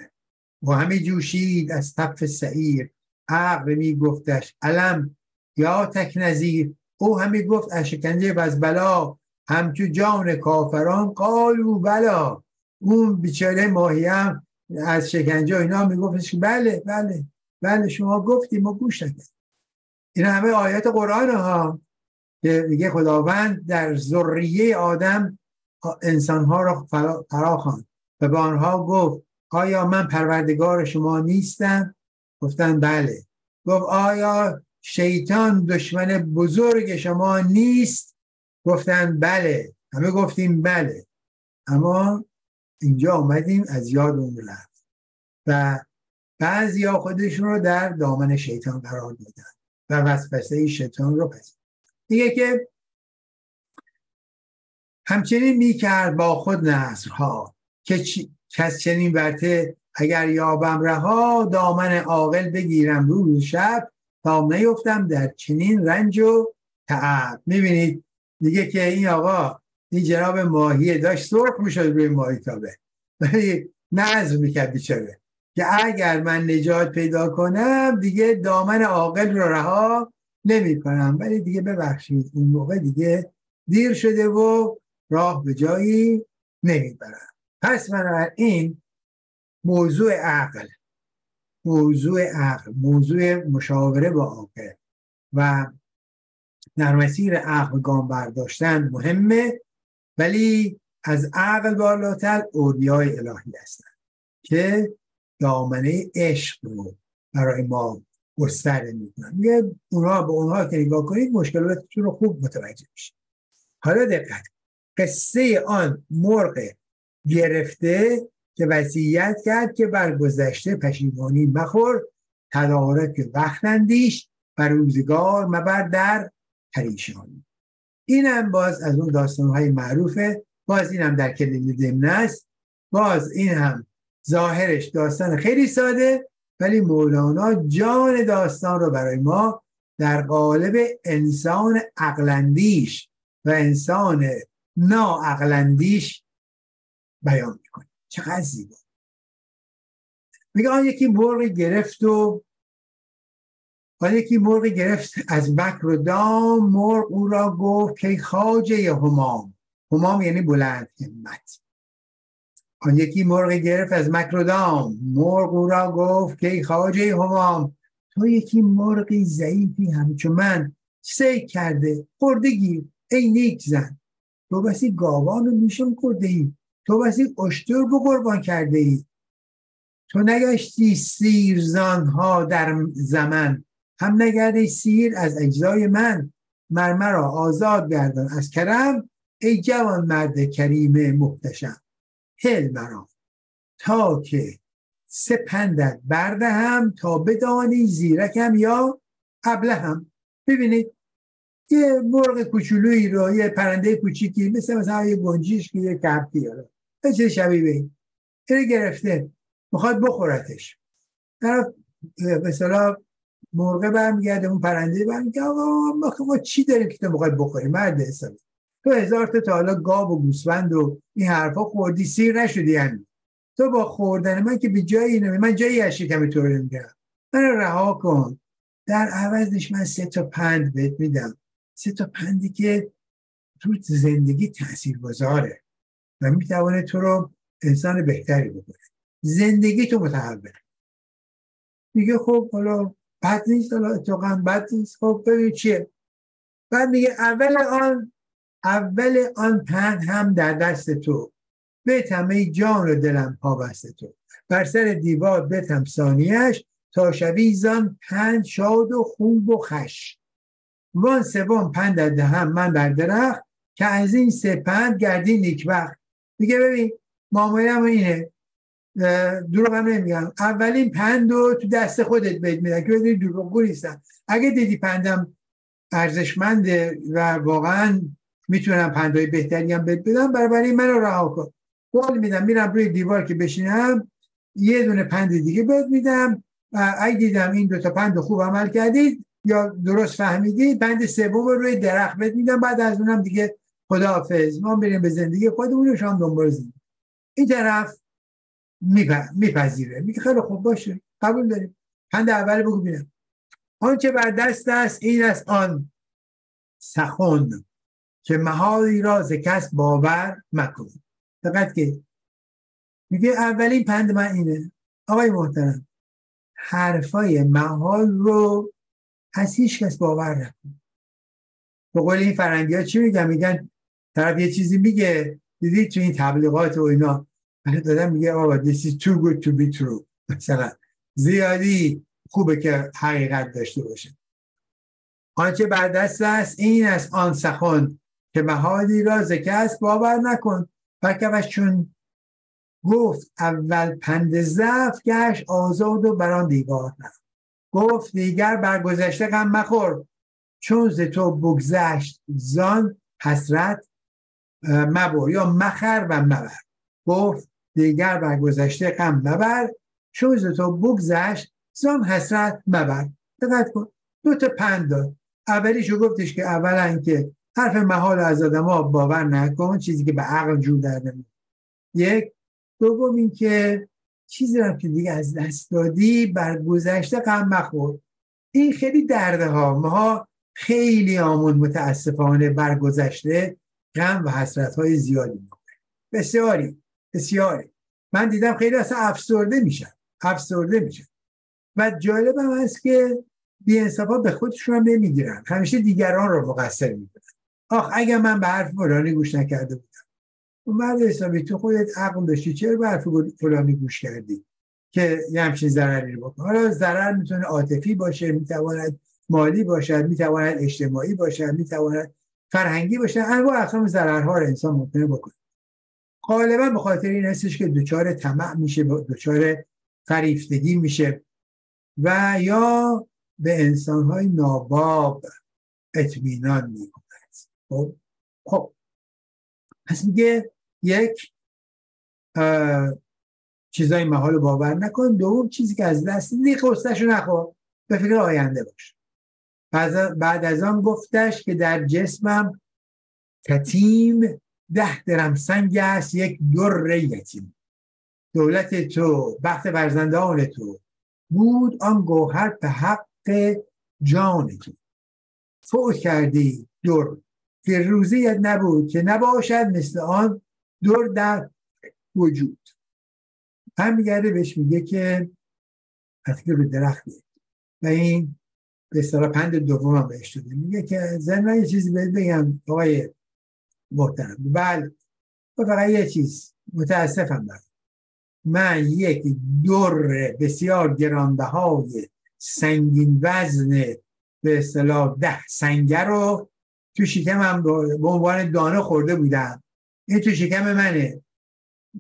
و همه جوشید از تف سعیر، عقل میگفتش علم یا تک نظیر. او همه گفت از شکنجه و از بلا، همچو جان کافران قالوا بلا. اون بیچاره ماهی هم از شکنجه اینا میگفتش بله بله بله شما گفتیم ما گوش ندادیم. این همه آیات قرآن ها که میگه خداوند در ذریه آدم انسانها را فرا خواند و به آنها گفت آیا من پروردگار شما نیستم؟ گفتن بله. گفت آیا شیطان دشمن بزرگ شما نیست؟ گفتن بله. همه گفتیم بله. اما اینجا آمدیم از یادمون رفت و بعضیا خودشون رو در دامن شیطان قرار دادن و وسوسه شیطان رو پذیرفتن. دیگه که همچنین میکرد با خود نصرها، که کس چنین برته اگر یابم رها، دامن عاقل بگیرم روز شب، تا نیفتم در چنین رنج و تعب. میبینید دیگه که این آقا، این جناب ماهیه داشت سرخ میشد روی ماهیتابه، ولی نظر میکرد بیچاره که اگر من نجات پیدا کنم دیگه دامن عاقل رو رها نمی کنم، ولی دیگه ببخشید این موقع دیگه دیر شده و راه به جایی نمیبرم. پس بنابراین موضوع عقل، موضوع مشاوره با عاقل و در مسیر عقل گام برداشتن مهمه، ولی از عقل بالاتر اولیای الهی هستن که دامنه عشق رو برای ما گسترده میکنن. میگه اونها به اونها که نگاه کنید مشکلاتتون رو خوب متوجه میشید. حالا دقت، قصه آن مرغ گرفته که وصیت کرد که بر گذشته پشیمانی مخور، تدارک وقت اندیش و روزگار مبر در پریشانی. اینم باز از اون داستان‌های معروفه، باز اینم در کلید ضمن است، باز این هم ظاهرش داستان خیلی ساده، ولی مولانا جان داستان رو برای ما در قالب انسان عقل‌اندیش و انسان ناعقل‌اندیش بیان میکنه. چقدر زیبا. میگه آن یکی مرغ گرفت از مکر و دام، مرغ او را گفت که خواجه همام. همام یعنی بلند همت. آن یکی مرغ گرفت از مکر و دام، مرغ او را گفت که خواجه همام. تو یکی مرغی ضعیفی همچون من، صید کرده خورده گیر ای نیک زن. تو بسی گاوان رو میشم کرده ای، تو بسی اشتر رو قربان کرده ای. تو نگشتی سیرزان ها در زمن، هم نگردی سیر از اجزای من. مرمرا آزاد گردان از کرم، ای جوان مرد کریم محتشم. هل مرا تا که سه پندت بردهم، تا بدانی زیرکم یا ابلهم. ببینید یه مرغ کوچولویی رو، یه پرنده کوچیکی مثلا یه گنجیش که یه کپکی رو چه شبیه به این گرفته میخواد بخورتش. طرف مثلا مرغ برمیگرده اون پرنده برمیگرده آقا ما چی داریم که تو میخوای بخوری مرد حسابی؟ تو 1000 تا حالا گاو و گوسفند و این حرفا خوردی سیر نشدی. یعنی تو با خوردن من که به جایی نمی، من جایی از شکم تو رو نمیگم، من رها کن. در عوضش من 3 تا پند بهت میدم، 3 تا پندی که تو زندگی تاثیرگذاره و میتونه تو رو انسان بهتری بکنه، زندگی تو متحول. میگه خب حالا بد نیست، حالا اتفاقا بد نیست. خب ببین چیه. بعد میگه اول آن پند هم در دست تو، بتم ای جان و دلم پابست تو. بر سر دیوار بتم ثانیش، تا شوی زان پند شاد و خوب و خوش. وان 3 پند دهم من بر درخت، که از این 3 پند گردی نیکبخت. میگه ببین معامله‌م اینه، دروغ هم نمیگم، اولین پند رو تو دست خودت بهت میدن که بدونی دروغگو نیستم. اگه دیدی پندم ارزشمنده و واقعا میتونم پندهای بهتری هم بهت بدم، برای منو رها کن. قول میدم میرم روی دیوار که بشینم، یه دونه پند دیگه بهت میدم و اگه دیدم این 2 تا پند خوب عمل کردید یا درست فهمیدید، پند 3 رو روی درخت بهت میدم. بعد از اونم دیگه خداحافظ، ما بریم به زندگی خودمون و شام دنبال زندگی. این طرف میپذیره، میگه خیلی خوب باشه قبول داریم. پند اول بگو بینم. آنچه بر دست است این است آن سخن، که محالی را ز کس باور مکن. فقط که میگه اولین پند من اینه آقای محترم، حرفای محال رو از هیچ کس باور نکن. به قول این فرنگی ها چی میگن؟ میگن طرف یه چیزی میگه، دیدید تو این تبلیغات و اینا دادن میگه آقا this is too good to be true، مثلا زیادی خوبه که حقیقت داشته باشه. آنچه بر دست است این است آن سخن، که محالی را ز کس باور نکن. برکفش چون گفت اول پند ضعف، گشت آزاد و بران دیوار نه. گفت دیگر بر گذشته غم مخور، چون ز تو بگذشت زان حسرت مبر یا مخر و مبر. گفت دیگر بر گذشته غم مبر، چون ز تو بگذشت زان حسرت مبر. دقت کن 2 تا پند داد. اولیشو گفتش که اولا که حرف محال از آدم‌ها باور نکن، چیزی که به عقل جور در نمیاد. یک. دوم این که چیزی رو که دیگه از دست دادی بر گذشته غم مخور. این خیلی درده ها، ما خیلی آمون متاسفانه بر گذشته غم و حسرت های زیادی میکنه. بسیاری من دیدم خیلی اصلا افسرده میشن و جالب هم هست که بی‌انصافا به خودشون هم نمیگیرن، همیشه دیگران رو مقصر میکنن. اگه من به حرف فلانی گوش نکرده بودم، مرد حسابی تو خودت عقل داشتی، چرا به حرف فلانی گوش کردی؟ که یه همچین ضرری رو بکنه. حالا ضرر میتونه عاطفی باشه، میتواند مالی باشد، میتواند اجتماعی باشد، میتواند فرهنگی باشه. انواع اقسام ضررها رو انسان ممکنه بکنه. غالبا به خاطر این هستش که دچار طمع میشه، دچار فریفتگی میشه و یا به انسانهای ناباب اطمینان میکنه. خب پس میگه یک، چیزای محال باور نکن. دوم، چیزی که از دست میدی قصه‌شو نخور، به فکر آینده باش. بعد از آن گفتش که در جسمم کتیم 10 درم سنگ است، یک در یتیم. دولت تو، بخت فرزندان تو بود، آن گوهر به حق جان تو. فوت کردی در که روزیت نبود، که نباشد مثل آن در در وجود. هم میگرده بهش میگه که وقتی رو درخته و این به اصطلاح پند دوم هم بهش شده. میگه که زن یه چیزی بهت بگم آقای محترم. بله، فقط یه چیز، متاسفم برد. من یک در بسیار گرانبهای سنگین وزن به اصطلاح 10 سنگه رو تو شکمم به عنوان دانه خورده بودم. این تو شکم منه،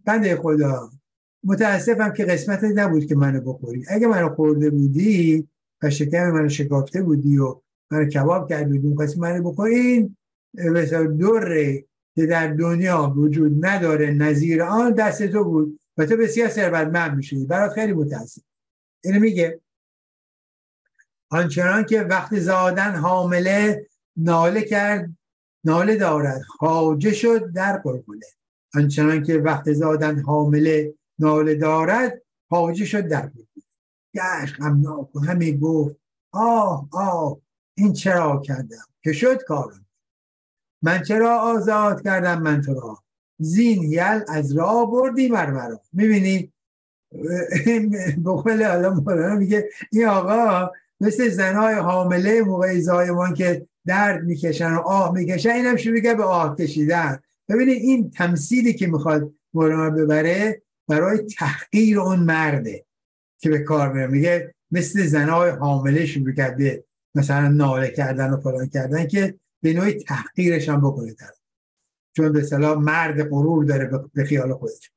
بنده خدا. متاسفم که قسمت نبود که منو بخوری. اگه منو خورده بودی و شکم منو شکافته بودی و منو کباب کرده بودی قسمت منو بخوری، این مثلا دوره که در دنیا وجود نداره نظیر آن دست تو بود و تو بسیار ثروتمند میشی. برات خیلی متاسف. اینو میگه آنچنان که وقت زادن حامله ناله کرد، ناله دارد خواجه شد در قلقله. آنچنان که وقت زادن حامله ناله دارد خواجه شد در قلقله. گشت غمناک و همی گفت آه آه این چرا کردم که شد کارم. من چرا آزاد کردم من تو را، زین یل از راه بردی مرمرا. میبینی بقول حالا مولانا میگه این آقا مثل زنهای حامله موقع زایمان که درد میکشن و آه میکشن، اینم شروع کرد به آه کشیدن. ببینید این تمثیلی که میخواد مولانا ببره برای تحقیر اون مرده که به کار میره. میگه مثل زنهای حامله شروع کرده مثلا ناله کردن و فلان کردن که به نوعی تحقیرش هم بکنه طرف، چون به اصطلاح مرد غرور داره به خیال خودش.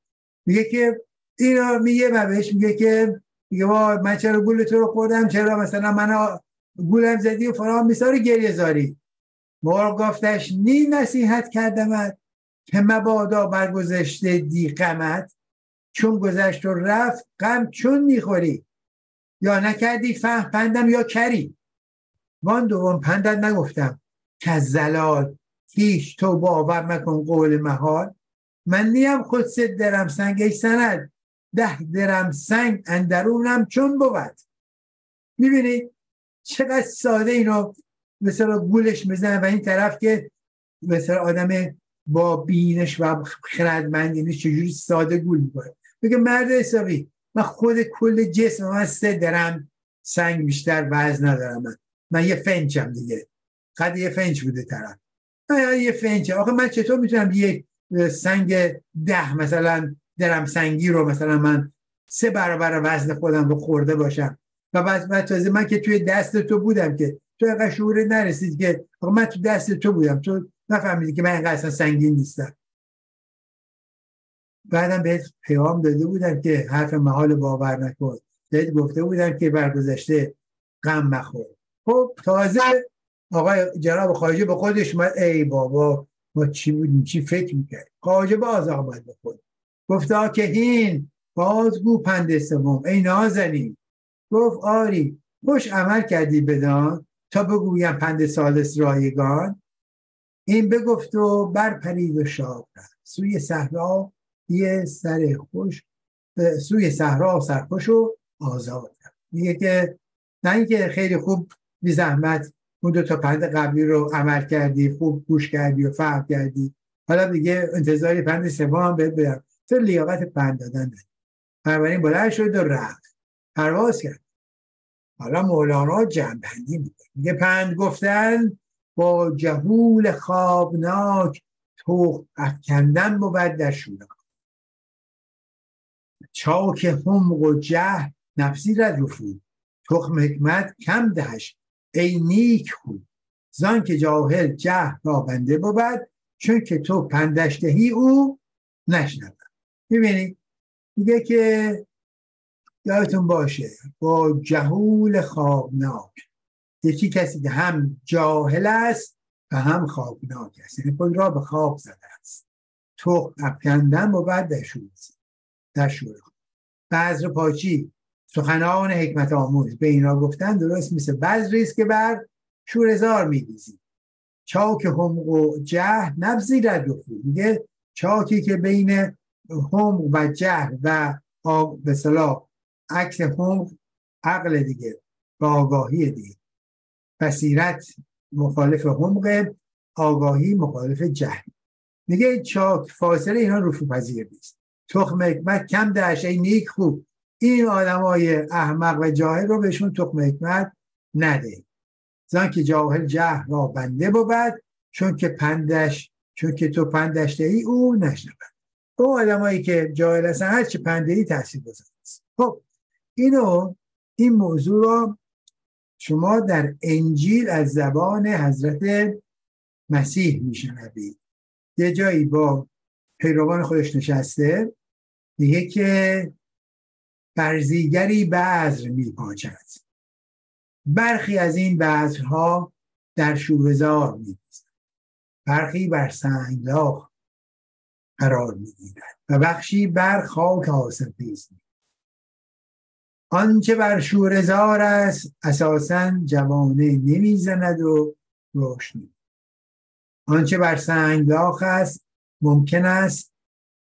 میگه که اینا میگه و بهش میگه که میگه من چرا گول تو رو خوردم، چرا مثلا من گولم زدی و فلان میساری گریه زاری. مرغ گفتش نی نصیحت کردمت که مبادا برگذشته دی غمت، چون گذشت و رفت غم چون میخوری، یا نکردی فهم پندم یا کری. وان دوم پندت نگفتم که زلال هیچ تو باور مکن قول محال. من نیم خود 3 درم سنگ ای سند، 10 درم سنگ اندرونم چون بود. میبینی چقدر ساده اینو مثلا گولش میزنه و این طرف که مثلا آدم با بینش و خردمندی چجوری ساده گول میکنه. میگه مرد حسابی من خود کل جسم من 3 درم سنگ بیشتر وزن ندارم. من یه فنچم دیگه، قد یه فنچ بوده طرف. یه فنچه. آخه من چطور میتونم یک سنگ 10 مثلا درم سنگی رو مثلا من 3 برابر وزن خودم رو خورده باشم و بعد تازه من که توی دست تو بودم که تو اینقدر شعور نرسید که آخه من تو دست تو بودم، تو نفهمیدی که من اینقدر اصلا سنگین نیستم. بعدم بهت پیغام داده بودم که حرف محال باور نکن، بهت گفته بودم که برگذشته غم مخور. خب تازه آقای جناب خواجه به خودش ای بابا ما چی بودیم، چی فکر میکرد. خواجه باز آمد به خود گفتا که هین بازگو پند سوم ای نازنین. گفت آری خوش عمل کردی بدان، تا بگویم پند ثالث رایگان. این بگفت و برپرید و شاد رفت، سوی صحرا یه سر خوش، سوی صحرا سرخوش و آزاد رفت. میگه که نه اینکه خیلی خوب بی زحمت اون 2 تا پند قبلی رو عمل کردی، خوب گوش کردی و فهم کردی، حالا دیگه انتظاری پند سوم هم بهت بدم، تو لیاقت پند دادن نداری. بنابراین بلند شد و رفت، پرواز کرد. حالا مولانا جمع‌بندی میکنه، میگه پند گفتن با جهول خوابناک، تخم افکندن بود در شورا. چاک حمق و جهل نپذیرد رفود، تخم حکمت کم دهش ای نیک خود. زان که جاهل جهل را بنده بود، چون که تو پندش دهی او نشنود. میبینی میگه که یادتون باشه با جهول خوابناک، یکی کسی که هم جاهل است و هم خوابناک است، یعنی خود را به خواب زده است. تو افکندن و بعد در شور بذر پاچی سخنان حکمت آموز به اینا گفتن درست مثل بذری است که بر شوره‌زار می‌ریزی. چاک حمق و جهل نپذیرد رفود. میگه چاکی که بین حمق و جهل و به اصطلاح عکس حمق عقل دیگه و آگاهی دیگه، بصیرت مخالف حمق، آگاهی مخالف جهل. میگه چاک فاصله اینا رفو پذیر نیست. تخم حکمت کم دهش ای نیک خوب. این آدمای احمق و جاهل رو بهشون تخم حکمت نده. زن که جاهل جهل را بنده بود، چون که تو پندش دهی او نشنود. او آدمایی که جاهل هستن هر چه پندهی تاثیر گذار است. خب این موضوع رو شما در انجیل از زبان حضرت مسیح میشنوید. یه جایی با پیروان خودش نشسته میگه که برزیگری بذر میپاچد، برخی از این بذرها در شوره‌زار میریزند، برخی بر سنگلاخ قرار میگیرد و بخشی بر خاک حاصلخیز. آنچه بر شوره‌زار است اساساً جوانه نمیزند و رشد نمی‌کند. آنچه بر سنگلاخ است ممکن است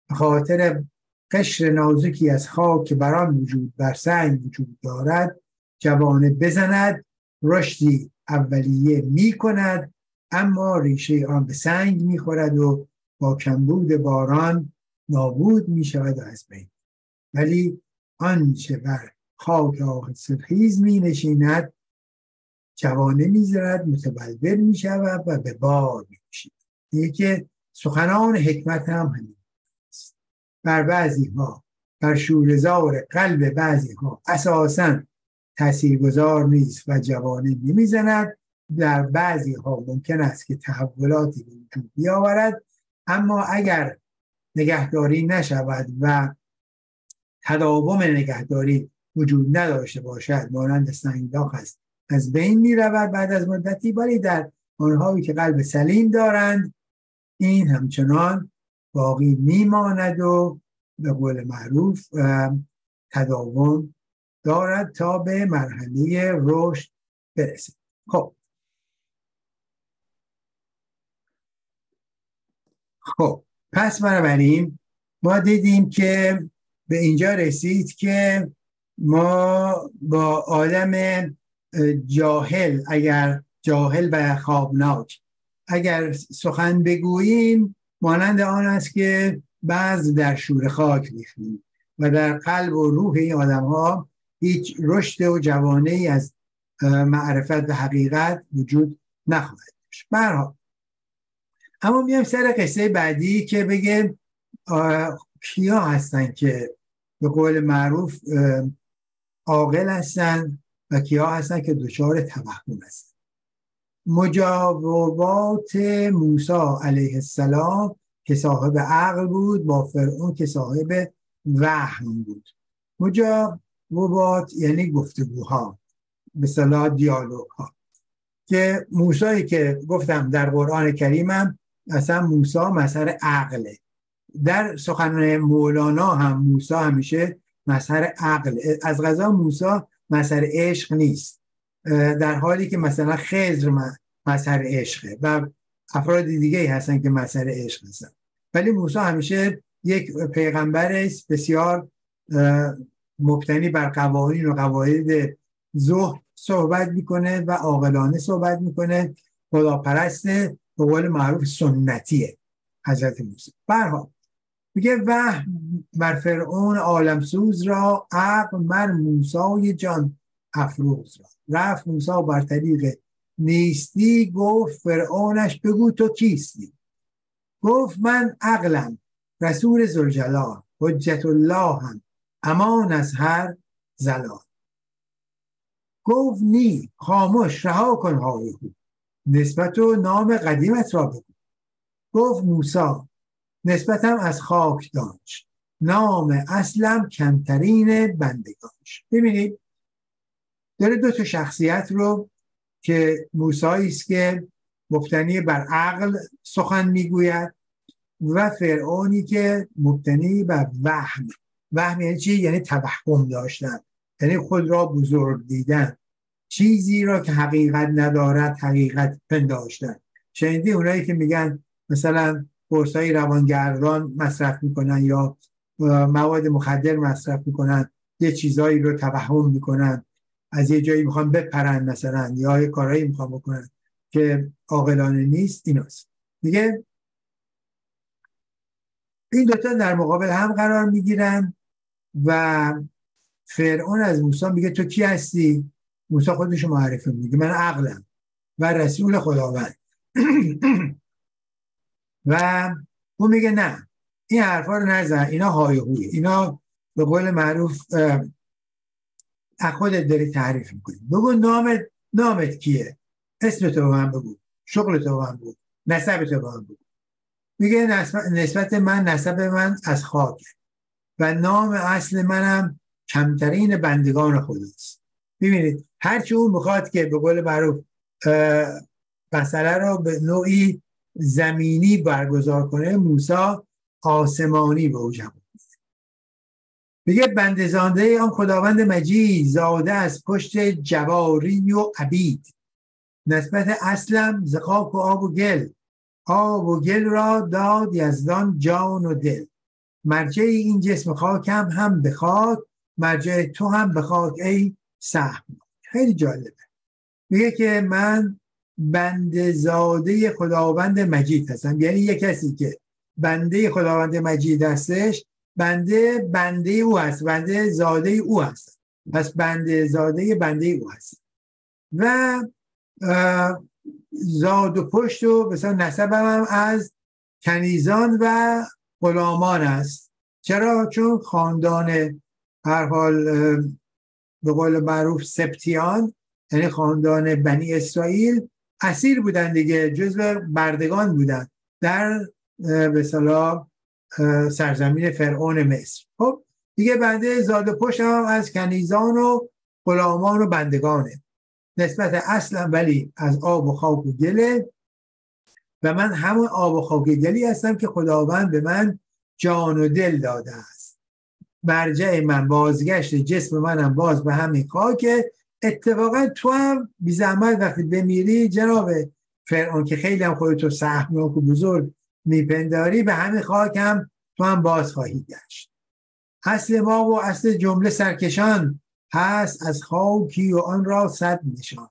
به خاطر قشر نازکی از خاک که بر آن بر سنگ وجود دارد جوانه بزند، رشدی اولیه می کند، اما ریشه آن به سنگ می خورد و با کمبود باران نابود می شود و از بین. ولی آنچه بر خاک حاصلخیز می نشیند جوانه می زند، متبلور می شود و به بار می کشید. دیگه که سخنان حکمت هم همین است. بر بعضی ها، بر شوره‌زار قلب بعضی ها اساساً تاثیرگذار نیست و جوانه نمیزند. در بعضی ها ممکن است که تحولاتی به وجود بیاورد، اما اگر نگهداری نشود و تداوم نگهداری وجود نداشته باشد، مانند سنگلاخ است، از بین می رود بعد از مدتی. ولی در آنهایی که قلب سلیم دارند این همچنان باقی میماند و به قول معروف تداوم دارد تا به مرحله رشد برسه. خب پس بنابراین ما دیدیم که به اینجا رسید که ما با آدم جاهل، اگر جاهل و خوابناک اگر سخن بگوییم، مانند آن است که بعض در شور خاک ریختیم و در قلب و روح این آدم ها هیچ رشد و جوانه ای از معرفت و حقیقت وجود نخواهد داشت. برها اما میایم سر قصه بعدی که بگه کیا هستن که به قول معروف عاقل هستن و کیا هستن که دچار توهم هستن. مجاوبات موسی علیه السلام که صاحب عقل بود با فرعون که صاحب وهم بود. مجاوبات یعنی گفتگوها، به اصطلاح دیالوگ ها، که موسی که گفتم در قرآن کریمم اصلا موسی مظهر عقله. در سخنان مولانا هم موسی همیشه مظهر عقل، از قضا موسی مظهر عشق نیست، در حالی که مثلا خضر مظهر عشقه و افراد دیگه هستن که مظهر عشق هستن. ولی موسی همیشه یک پیغمبر است بسیار مبتنی بر قوانین و قواعد زهد صحبت میکنه و عاقلانه صحبت میکنه، خداپرسته، به قول معروف سنتیه حضرت موسی. برها میگه بر فرعون عالمسوز را، عقل مر موسی جان افروز را. رفت موسی بر طریق نیستی، گفت فرعونش بگو تو کیستی. گفت من عقلم، رسول ذوالجلال، حجت الله هم، امان از هر زلال. گفت نی خاموش رها کن های هو، نسبت و نام قدیمت را بگو. گفت موسی نسبتم از خاک دانش، نام اصلم کمترین بندگانش. ببینید داره دو تا شخصیت رو که موسی است که مبتنی بر عقل سخن میگوید و فرعونی که مبتنی بر وهم. وهم یعنی چی؟ یعنی توهم داشتن، یعنی خود را بزرگ دیدن، چیزی را که حقیقت ندارد حقیقت پنداشتن. شنیدی اونایی که میگن مثلا قرصای روانگردان مصرف میکنن یا مواد مخدر مصرف میکنن، یه چیزایی رو توهم میکنن، از یه جایی میخوان بپرن مثلا، یا یه کارهایی میخوان بکنن که عاقلانه نیست. ایناست میگه این دوتا در مقابل هم قرار میگیرن و فرعون از موسی میگه تو کی هستی؟ موسی خودش معرفی میگه من عقلم و رسول خداوند. و اون میگه نه این حرفا رو نزن، اینا های هویه، اینا به قول معروف خودت داری تعریف میکنی. بگو نامت کیه، اسمتو به من بگو، شغلتو به من بگو، نسبتو به من بگو. میگه نسبت نسب من از خاک و نام اصل منم کمترین بندگان خداست. ببینید هرچی اون میخواد که به قول معروف مسئله رو به نوعی زمینی برگزار کنه، موسی آسمانی به او جواب میده. میگه بنده زاده آن خداوند مجید، زاده از پشت جواری و عبید، نسبت اصلم ز خاک و آب و گل، آب و گل را داد یزدان جان و دل، مرجع این جسم خاکم هم به خاک، مرجع تو هم به خاک ای سهم. خیلی جالبه. میگه که من بنده زاده خداوند مجید هستم، یعنی یک کسی که بنده خداوند مجید هستش، بنده او هست، بنده زاده او هست، پس بنده زاده بنده او هست و زاد و پشت و مثلا نسبم هم از کنیزان و غلامان است. چرا؟ چون خاندان هر حال به قول معروف سبتیان، یعنی خاندان بنی اسرائیل اسیر بودن دیگه، جزو بردگان بودن در به اصطلاح سرزمین فرعون مصر. خب دیگه بنده زاد و پشت هم از کنیزان و غلامان و بندگانه، نسبت اصلا ولی از آب و خاک و گله و من همون آب و خاک گلی هستم که خداوند به من جان و دل داده است. مرجع من بازگشت جسم منم باز به همین خاکه. اتفاقا تو هم بی زحمت وقتی بمیری جناب فرعون که خیلی هم خودتو سهمناک و بزرگ میپنداری، به همین خاک هم تو هم باز خواهی گشت. اصل ما و اصل جمله سرکشان هست، از خاکی و آن را صد نشان.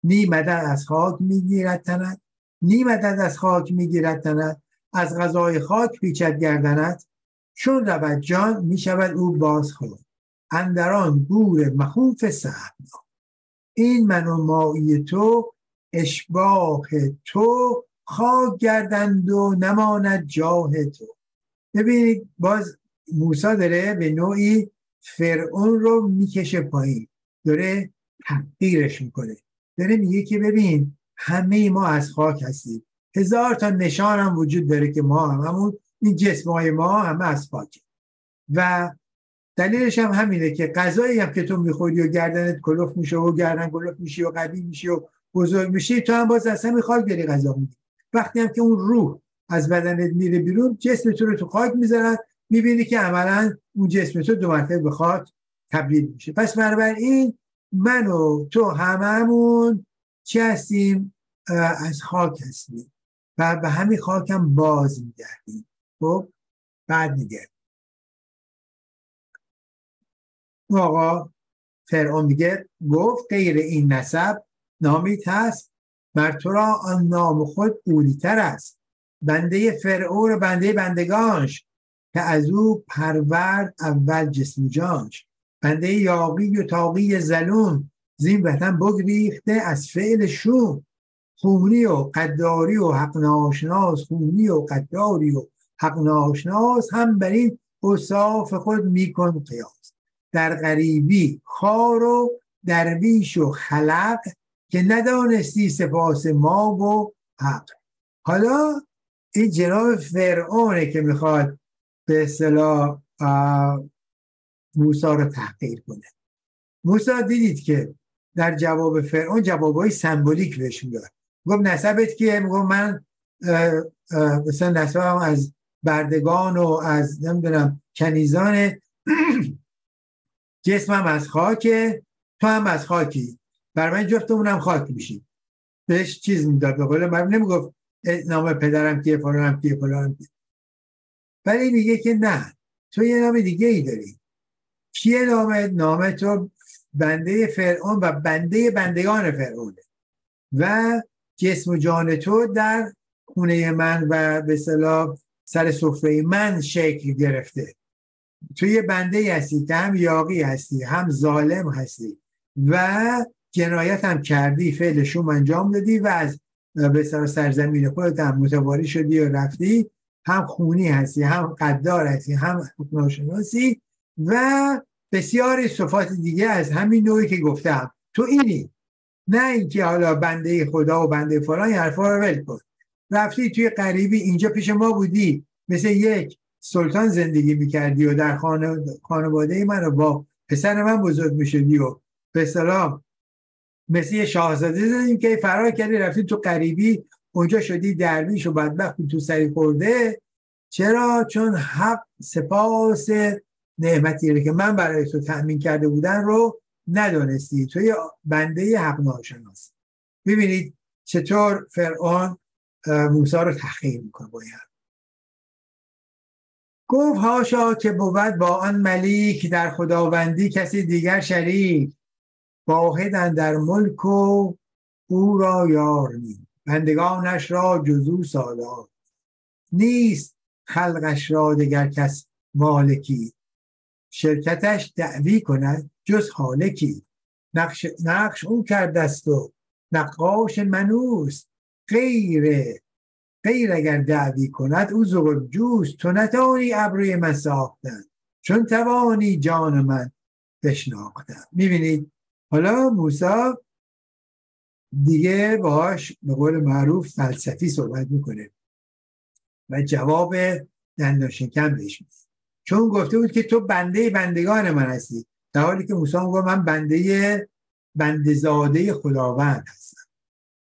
نی مدد از خاک میگیرد تنت، نی مدد از خاک میگیرد تنت، از غذای خاک پیچد گردنت، چون رود جان میشود او باز خود، اندران گور مخوف سهمناک. این من و مایی تو اشباه تو، خاک گردند و نماند جاه تو. ببینید باز موسی داره به نوعی فرعون رو میکشه پایین، داره تحقیرش میکنه، داره میگه که ببین همه ما از خاک هستیم، 1000 تا نشان هم وجود داره که ما هممون این جسمای ما همه از خاکه و دلیلش هم همینه که غذایی هم که تو میخوری و گردنت کلوف میشه و گردن کلوف میشی و قوی میشی و بزرگ میشی، تو هم باز اصلا خاک داری غذا میگی. وقتی هم که اون روح از بدنت میره بیرون، جسم تو رو تو خاک میذارن، میبینی که عملا اون جسم تو 2 مرتبه به خاک تبدیل میشه. پس بنابراین من و تو هممون چی هستیم؟ از خاک هستیم و به همین خاک هم باز میگردیم. خب بعد میگه آقا فرعون میگه گفت غیر این نسب نامیت هست، بر تو را آن نام خود اولیتر است. بنده فرعون و بنده بندگانش، که از او پرورد اول جسم جانش. بنده یاغی و تاغی ظلوم، زین وطن بگریخته از فعل شوم. خونی و قداری و حق ناشناس، خونی و قداری و حق ناشناس، هم بر این اوصاف خود میکن قیاس. در غریبی خوار و درویش و خلق، که ندانستی سپاس ما و حق. حالا این جناب فرعونه که میخواد به اصطلاح موسی رو تحقیر کنه. موسی دیدید که در جواب فرعون جوابای سمبولیک بهش میداد. گفت نسبت که میگم من مثلا نسبم از بردگان و از نمیدونم کنیزان، جسمم از خاکه، تو هم از خاکی، برای من جفتمونم خاک میشیم. بهش چیز میداد، به قول من نمیگفت نام پدرم کیه، فلانم کیه، فلانم کیه، ولی میگه که نه، تو یه نام دیگه ای داری. کیه نامت؟ نام تو بنده فرعون و بنده بندگان فرعونه و جسم و جان تو در خونه من و به اصطلاح سر سفره من شکل گرفته. تو یه بنده هستی که هم یاغی هستی، هم ظالم هستی و جنایت هم کردی، فعل شوم انجام دادی و از به اصطلاح سرزمین خودت هم متواری شدی و رفتی، هم خونی هستی، هم قدار هستی، هم ناشناسی و بسیاری صفات دیگه از همین نوعی که گفتم. تو اینی، نه اینکه حالا بنده خدا و بنده فلان، این حرفا رو ول کن. رفتی توی غریبی، اینجا پیش ما بودی، مثل یک سلطان زندگی میکردی و در خانواده من با پسر من بزرگ میشدی و به اصطلاح مثل یه شاهزاده زدیم که فرار کردی رفتی تو غریبی، اونجا شدی درویش و بدبخت تو سری خورده. چرا؟ چون حق سپاس نعمتی که من برای تو تأمین کرده بودن رو ندانستی، تو یه بنده حق ناشناس. ببینید چطور فرعون موسی رو تحقیر میکنه. باید گفت هاشا که بود با آن ملیک، در خداوندی کسی دیگر شریک، واحدن در ملک و او را یار نی، بندگانش را جزو سالار، نیست خلقش را دگر کس مالکی، شرکتش دعوی کند جز خالقی، نقش او کردست و نقاش منوس، غیر اگر دعوی کند او زغل جوست، تو نتوانی ابروی من ساختن، چون توانی جان من بشناختن. میبینید حالا موسی دیگه باهاش به قول معروف فلسفی صحبت میکنه و جواب دندان شکن بهش میده، چون گفته بود که تو بنده بندگان من هستی، در حالی که موسی میگه من بنده زاده خداوند هستم.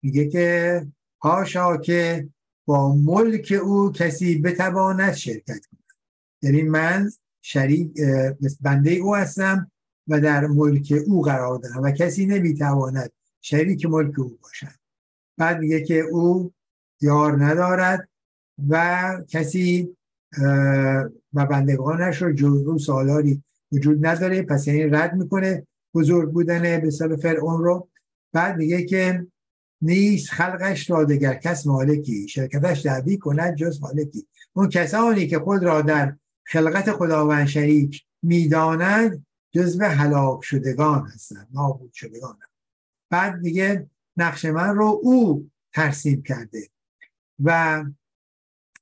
میگه که هاشا که با ملک او کسی بتواند شرکت کنه، یعنی من شریک بنده او هستم و در ملک او قرار دارم و کسی نمیتواند شریک ملک او باشد. بعد میگه که او یار ندارد و کسی و بندگانش رو جز او سالاری وجود نداره، پس یعنی رد میکنه بزرگ بودن به اصطلاح فرعون رو. بعد میگه که نیست خلقش را دگر کس مالکی، شرکتش دعوی کند جز خالقی. اون کسانی که خود را در خلقت خداوند شریک میدانند جزو هلاک شدگان هستند، نابود شدگان هستند. بعد میگه نقش من رو او ترسیم کرده و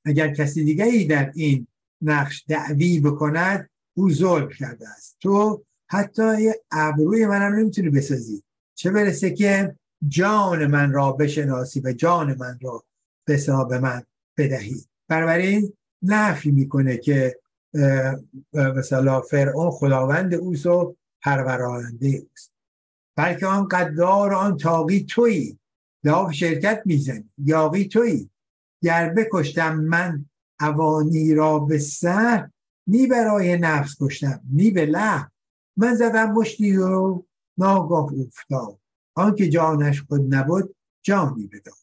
اگر کسی دیگری در این نقش دعوی بکند او ظلم کرده است. تو حتی یه ابروی منم نمیتونی بسازی، چه برسه که جان من را بشناسی و جان من را به من بدهی. بنابراین نفی میکنه که مثلا فرعون خداوند اوست و پروراننده اوست، بلکه آن قدار آن تاقی تویی، لاف شرکت میزنی، یاقی تویی. گر بکشتم من اوانی را به سر، نی برای نفس کشتم نی به لحم، من زدم مشتی و ناگاه افتاد، آن که جانش خود نبود جانی بداد.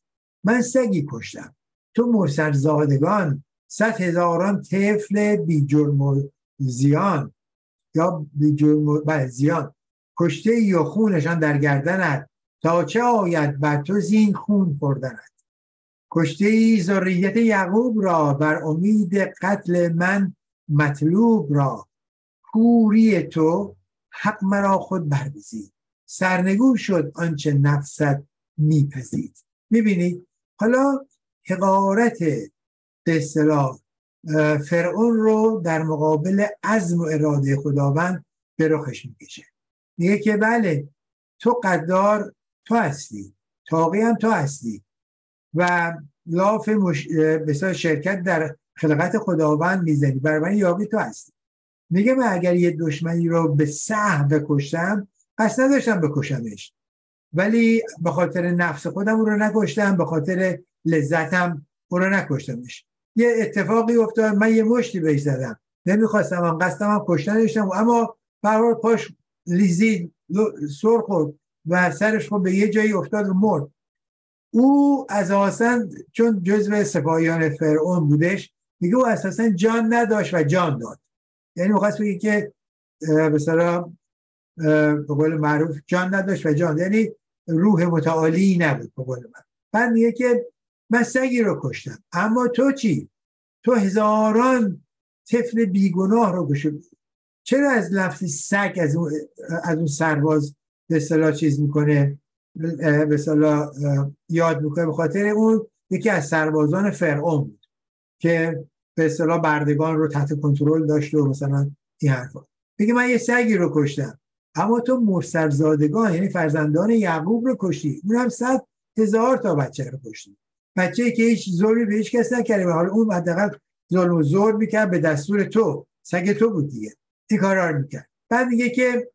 من سگی کشتم تو مرسل زادگان، 100,000 طفل بی جرم و زیان، یا بی جرم و زیان کشته یا خونشان در گردنت، تا چه آید بر تو زین خون خوردنت. کشته ای ذریت یعقوب را، بر امید قتل من مطلوب را، کوری تو حق مرا خود برگزید، سرنگون شد آنچه نفست میپزید. میبینید حالا حقارت به اصطلاح فرعون رو در مقابل عزم و اراده خداوند به رخش میکشه. میگه که بله تو قدار تو هستی، تاقی هم تو هستی و لاف بسیار شرکت در خلقت خداوند میزنی، برای یاقی تو هستی. میگه من اگر یه دشمنی رو به سهو بکشتم، قصد نداشتم بکشمش، ولی به خاطر نفس خودم او رو نکشتم، به خاطر لذتم او رو نکشتمش. یه اتفاقی افتاد، من یه مشتی بهش زدم، نمیخواستم، هم قصدم هم کشتن داشتم، اما برای پاش لیزید سر خورد و سرش خود به یه جایی افتاد و مرد. او اساسا چون جزو سپاهیان فرعون بودش، میگه او اساسا جان نداشت و جان داد. یعنی میخواست بگه که به اصطلاح به قول معروف جان نداشت و جان، یعنی روح متعالی نبود به قول من. بعد میگه که من سگی رو کشتم، اما تو چی؟ تو هزاران طفل بیگناه رو کشتی. چرا از لفظ سگ از اون سرباز به اصطلاح چیز میکنه، به اصطلاح یاد میکنه؟ به خاطر اون یکی از سربازان فرعون بود که به اصطلاح بردگان رو تحت کنترل داشت و مثلا این حرفا. میگه من یه سگی رو کشتم، اما تو مرسلزادگان یعنی فرزندان یعقوب رو کشتی، اون هم 100,000 تا بچه رو کشتی، بچه‌ای که هیچ ظلمی به هیچ کس نکرده، حالا اون حداقل ظلم و زور میکرد به دستور تو، سگ تو بود دیگه، این کارا رو میکرد. بعد میگه که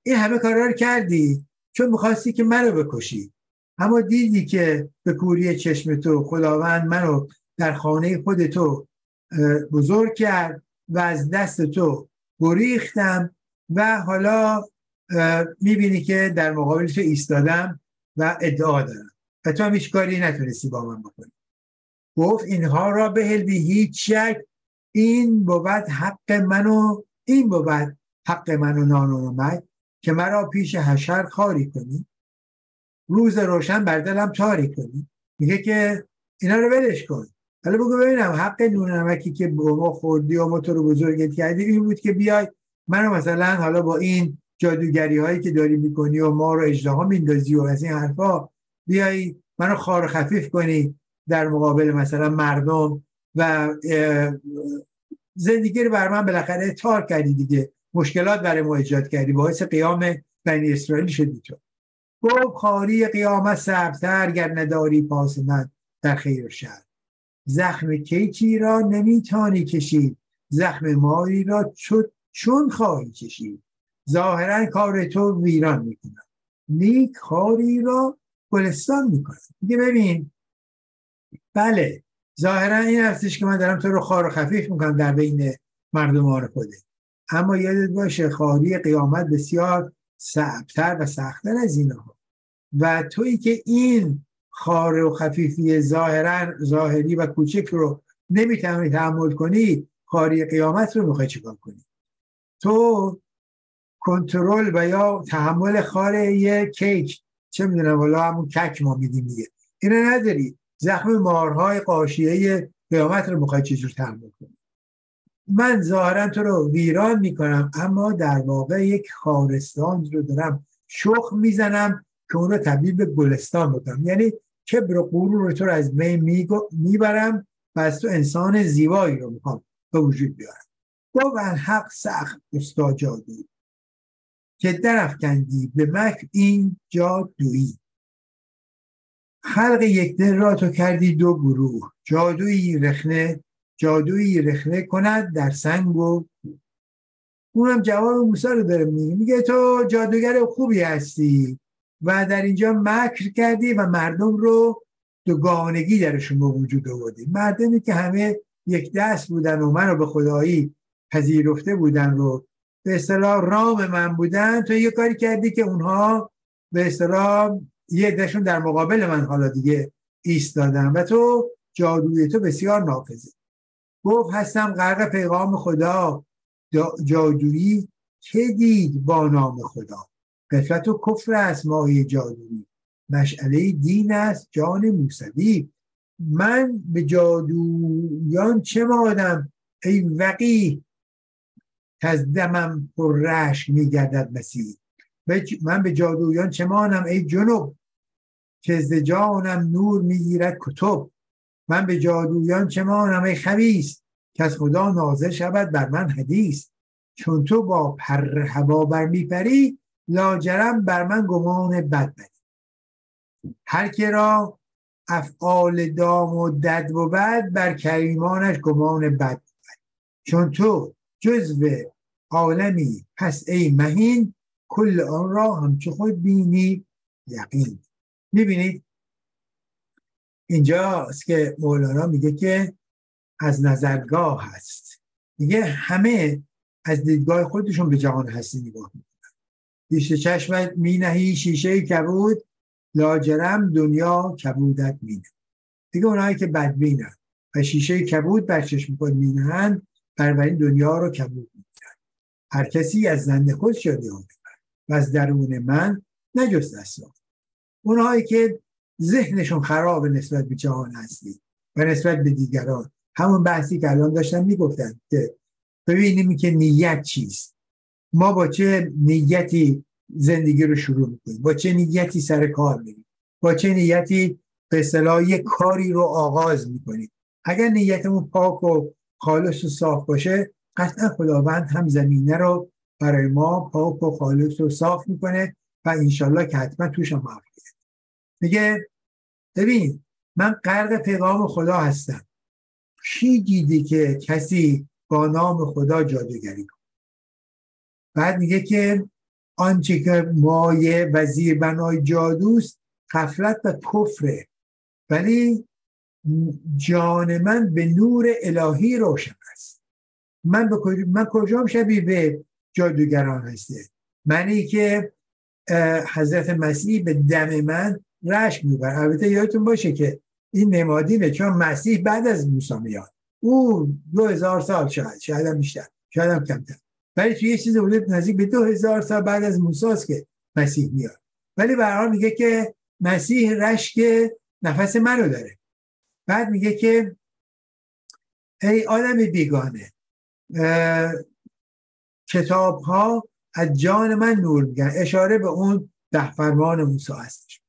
این همه کارا رو کردی چون میخواستی که منو بکشی، اما دیدی که به کوری چشم تو خداوند منو در خانه خود تو بزرگ کرد و از دست تو گریختم و حالا میبینی که در مقابل تو ایستادم و ادعا دارم و تو هم هیچ کاری نتونستی با من بکنی. گفت اینها را بهل بی هیچ شک، این بود حق منو، این بود حق منو نان و نمک، که مرا پیش حشر خاری کنی، روز روشن بر دلم تاری کنی. میگه که اینا رو ولش کن، حالا بگو ببینم حق نون و نمکی که با ما خوردی و ما تو رو بزرگت کردی این بود که بیای منو مثلا حالا با این جادوگری هایی که داری میکنی و ما رو اژدها میندازی و از این حرفا بیای منو خار خفیف کنی در مقابل مثلا مردم و زندگی رو بر من بالاخره تار کردی دیگه، مشکلات برای ما ایجاد کردی، باعث قیام بنی اسرائیل شدی تو. گفت خاری قیامت صعب‌تر گر نداری پاس من در خیر و شر، زخم کیچی را نمیتانی کشید، زخم ماری را چون خواهی کشید، ظاهرا کار تو ویران میکنن، نیک خاری را گلستان میکنن. دیگه ببین بله ظاهرا این هستش که من دارم تو رو خار و خفیف میکنم در بین مردمان خوده، اما یادت باشه خاری قیامت بسیار صعبتر و سخت‌تر از اینها و تویی که این خار و خفیفی ظاهری و کوچک رو نمیتونی تحمل کنی، خاری قیامت رو میخوای چیکار کنی؟ تو کنترل و یا تحمل خار یه کیک، چه میدونم والا همون کک ما میدیم دیگه، اینو نداری، زخم مارهای غاشیه قیامت رو میخوای چجور تحمل کنی؟ من ظاهرا تو رو ویران میکنم، اما در واقع یک خارستان رو دارم شخ میزنم که اون رو تبدیل به گلستان بکنم، یعنی کبر و غرور تو رو از بین میبرم و از تو انسان زیبایی رو میخوام به وجود بیارم. با حق سخت استاد جادویی که درافکندی به مکر این جادویی، خلق یک دل را تو کردی دو گروه، جادویی رخنه کند در سنگ و اونم جواب موسی رو داره میگه تو جادوگر خوبی هستی و در اینجا مکر کردی و مردم رو دوگانگی درشون به وجود آوردی، مردمی که همه یک دست بودن و من رو به خدایی پذیرفته بودن رو به اصطلاح رام من بودن، تو یه کاری کردی که اونها به اصطلاح یه دشون در مقابل من حالا دیگه ایستادن و تو جادوی تو بسیار نافذه. گفت هستم غرق پیغام خدا، جادویی که دید با نام خدا، قفلت و کفر است مایه جادویی، مشعله دین است جان موسوی، من به جادویان چه مادم ای وقی از دمم پر رشک میگردد مسیح، من به جادویان چه مانم ای جنوب که از جانم نور میگیرد کتب، من به جادویان چه مانم ای خبیث که از خدا نازل شود بر من حدیث، چون تو با پر هوا بر میپری، لاجرم بر من گمان بد بری. هر که را افعال دام و دد و بد، بر کریمانش گمان بد بود. چون تو جزو عالمی پس ای مهین، کل آن را همچو خود بینی یقین. میبینید اینجاست که مولانا میگه که از نظرگاه هست، میگه همه از دیدگاه خودشون به جهان هستی نگاه میکنن. پیش چشمت می نهی شیشه کبود، لاجرم دنیا کبودت می نهی. دیگه اونهایی که بدبینن و شیشه کبود بر چشم خود می نهند، بنابراین دنیا رو کبود می نهند. هر کسی از زنده خود شده و از درون من نجست اسرار. اونهایی که ذهنشون خراب نسبت به جهان هستی و نسبت به دیگران، همون بحثی که الان داشتن میگفتن که ببینیم که نیت چیست، ما با چه نیتی زندگی رو شروع میکنیم، با چه نیتی سر کار میریم، با چه نیتی به اصطلاح یک کاری رو آغاز میکنیم. اگر نیتمون پاک و خالص و صاف باشه، قطعا خداوند هم زمینه رو برای ما پاک و خالص و صاف میکنه و انشالله که حتما توش هم موفقیت. میگه ببین من غرق پیغام خدا هستم، کی دیدی که کسی با نام خدا جادوگری کنه؟ بعد میگه که آنچه که مایه و زیربنای جادوست غفلت و کفره، ولی جان من به نور الهی روشن است. من کجام شبیه به جادوگران هسته؟ منی که حضرت مسیح به دم من رشک میبره. البته یادتون باشه که این نمادینه، چون مسیح بعد از موسی میاد، او 2000 سال شاید هم بیشتر، شاید هم کمتر، ولی توی یه چیز حدود نزدیک به 2000 سال بعد از موسی است که مسیح میاد. ولی به هر حال میگه که مسیح رشک نفس منو داره. بعد میگه که ای آدم بیگانه، کتاب ها از جان من نور میگن، اشاره به اون 10 فرمان موسی هستش.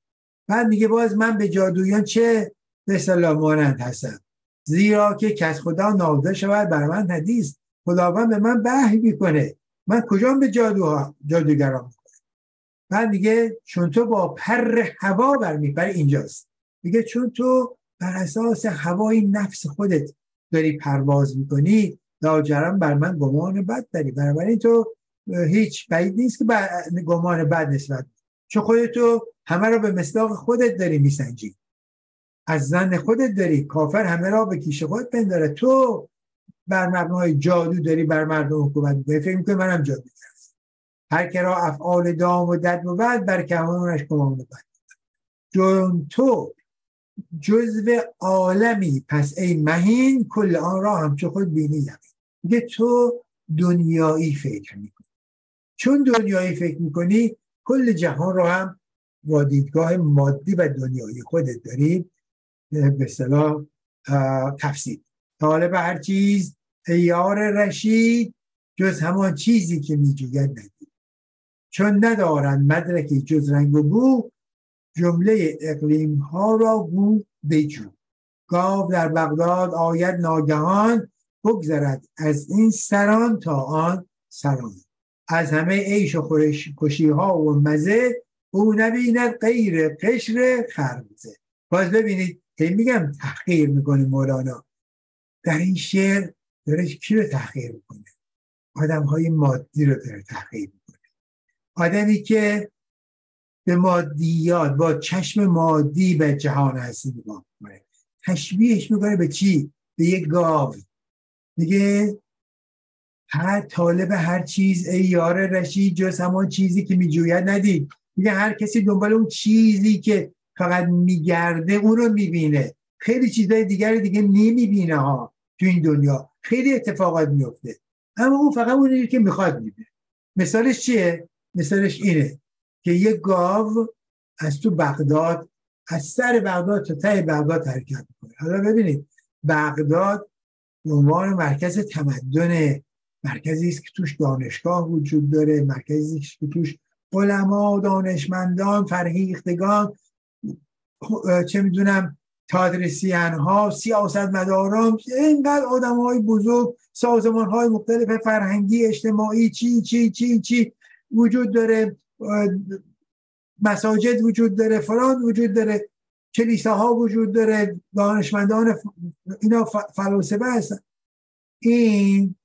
بعد میگه باز من به جادویان چه به اصطلاح مانند هستم، زیرا که کس خدا نازده شود بر من حدیث. خداوند به من وحی میکنه، من کجام به جادوگران میکنه. بعد میگه چون تو با پر هوا برمیپری، اینجاست میگه چون تو بر اساس هوای نفس خودت داری پرواز میکنی، لاجرم بر من گمان بد داری. بنابراین تو هیچ بعید نیست که گمان بد نسبت، چون خودتو همه را به مصداق خودت داری میسنجی، از زن خودت داری، کافر همه را به کیش خود پنداره. تو بر مبنای جادو داری بر مردم حکومت میکنی، فکر میکنی منم جادو کرد. هر که را افعال دام و دد و بد، بر کمانش گمان بد. چون تو جزو عالمی پس ای مهین، کل آن را همچو خود بینی یقین. میگه تو دنیایی فکر میکنی، چون دنیایی فکر میکنی کل جهان رو هم با دیدگاه مادی و دنیایی خودت داری به اصطلاح تفسیر. طالب هر چیز ای یار رشید، جز همان چیزی که میجوید ندید. چون ندارند مدرکی جز رنگ و بو، جمله اقلیم ها را گو بجو. گاو در بغداد آید ناگهان، بگذرد از این سران تا آن سران. از همه عیش و خوشی ها و مزه، او نبیند غیر قشر خربزه. باز ببینید که میگم تحقیر میکنه مولانا در این شعر، داره کی رو تحقیر میکنه؟ آدم های مادی رو داره تحقیر میکنه. آدمی که به مادیات با چشم مادی به جهان هستی نگاه میکنه، تشبیهش میکنه به چی؟ به یک گاو. میگه هر طالب هر چیز ای یار رشید، جز همان چیزی که میجوید ندید. میگه هر کسی دنبال اون چیزی که فقط میگرده اون رو میبینه، خیلی چیزای دیگری دیگه نمیبینه ها. تو این دنیا خیلی اتفاقات میفته، اما اون فقط اونی که میخواد میبینه. مثالش چیه؟ مثالش اینه که یک گاو از تو بغداد، از سر بغداد تا ته بغداد حرکت میکنه. حالا ببینید بغداد به عنوان مرکز تمدن، مرکزی است که توش دانشگاه وجود داره، مرکزی است که توش علما، دانشمندان، فرهیختگان، چه میدونم تدریسیان ها، سیاستمداران، اینقدر آدم های بزرگ، سازمان‌های مختلف فرهنگی اجتماعی چی وجود داره، مساجد وجود داره، فلان وجود داره، کلیساها وجود داره، دانشمندان اینا فلاسفه هستن. این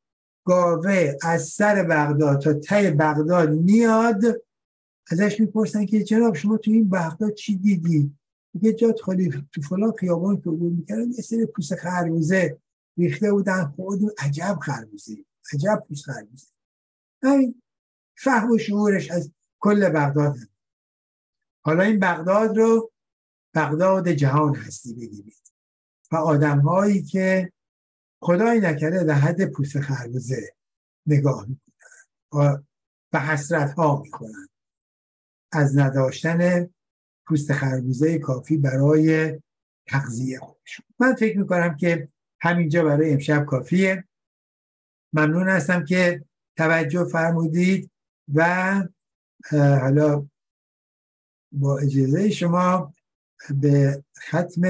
گاوه از سر بغداد تا ته بغداد میاد، ازش میپرسن که جناب شما تو این بغداد چی دیدی؟ میگه جات خالی، تو فلان خیابان که عبور میکردن یه سری پوست خربوزه ریخته بودن، خودمون عجب خربوزه، عجب پوست خربوزه. همین فهم و شعورش از کل بغداد هم. حالا این بغداد رو بغداد جهان هستی بگیرید و آدم هایی که خدایی نکرده در حد پوست خربوزه نگاه میکنن و حسرت ها میکنن از نداشتن پوست خربوزه کافی برای تغذیه خودشون. من فکر میکنم که همینجا برای امشب کافیه. ممنون هستم که توجه فرمودید و حالا با اجازه شما به ختم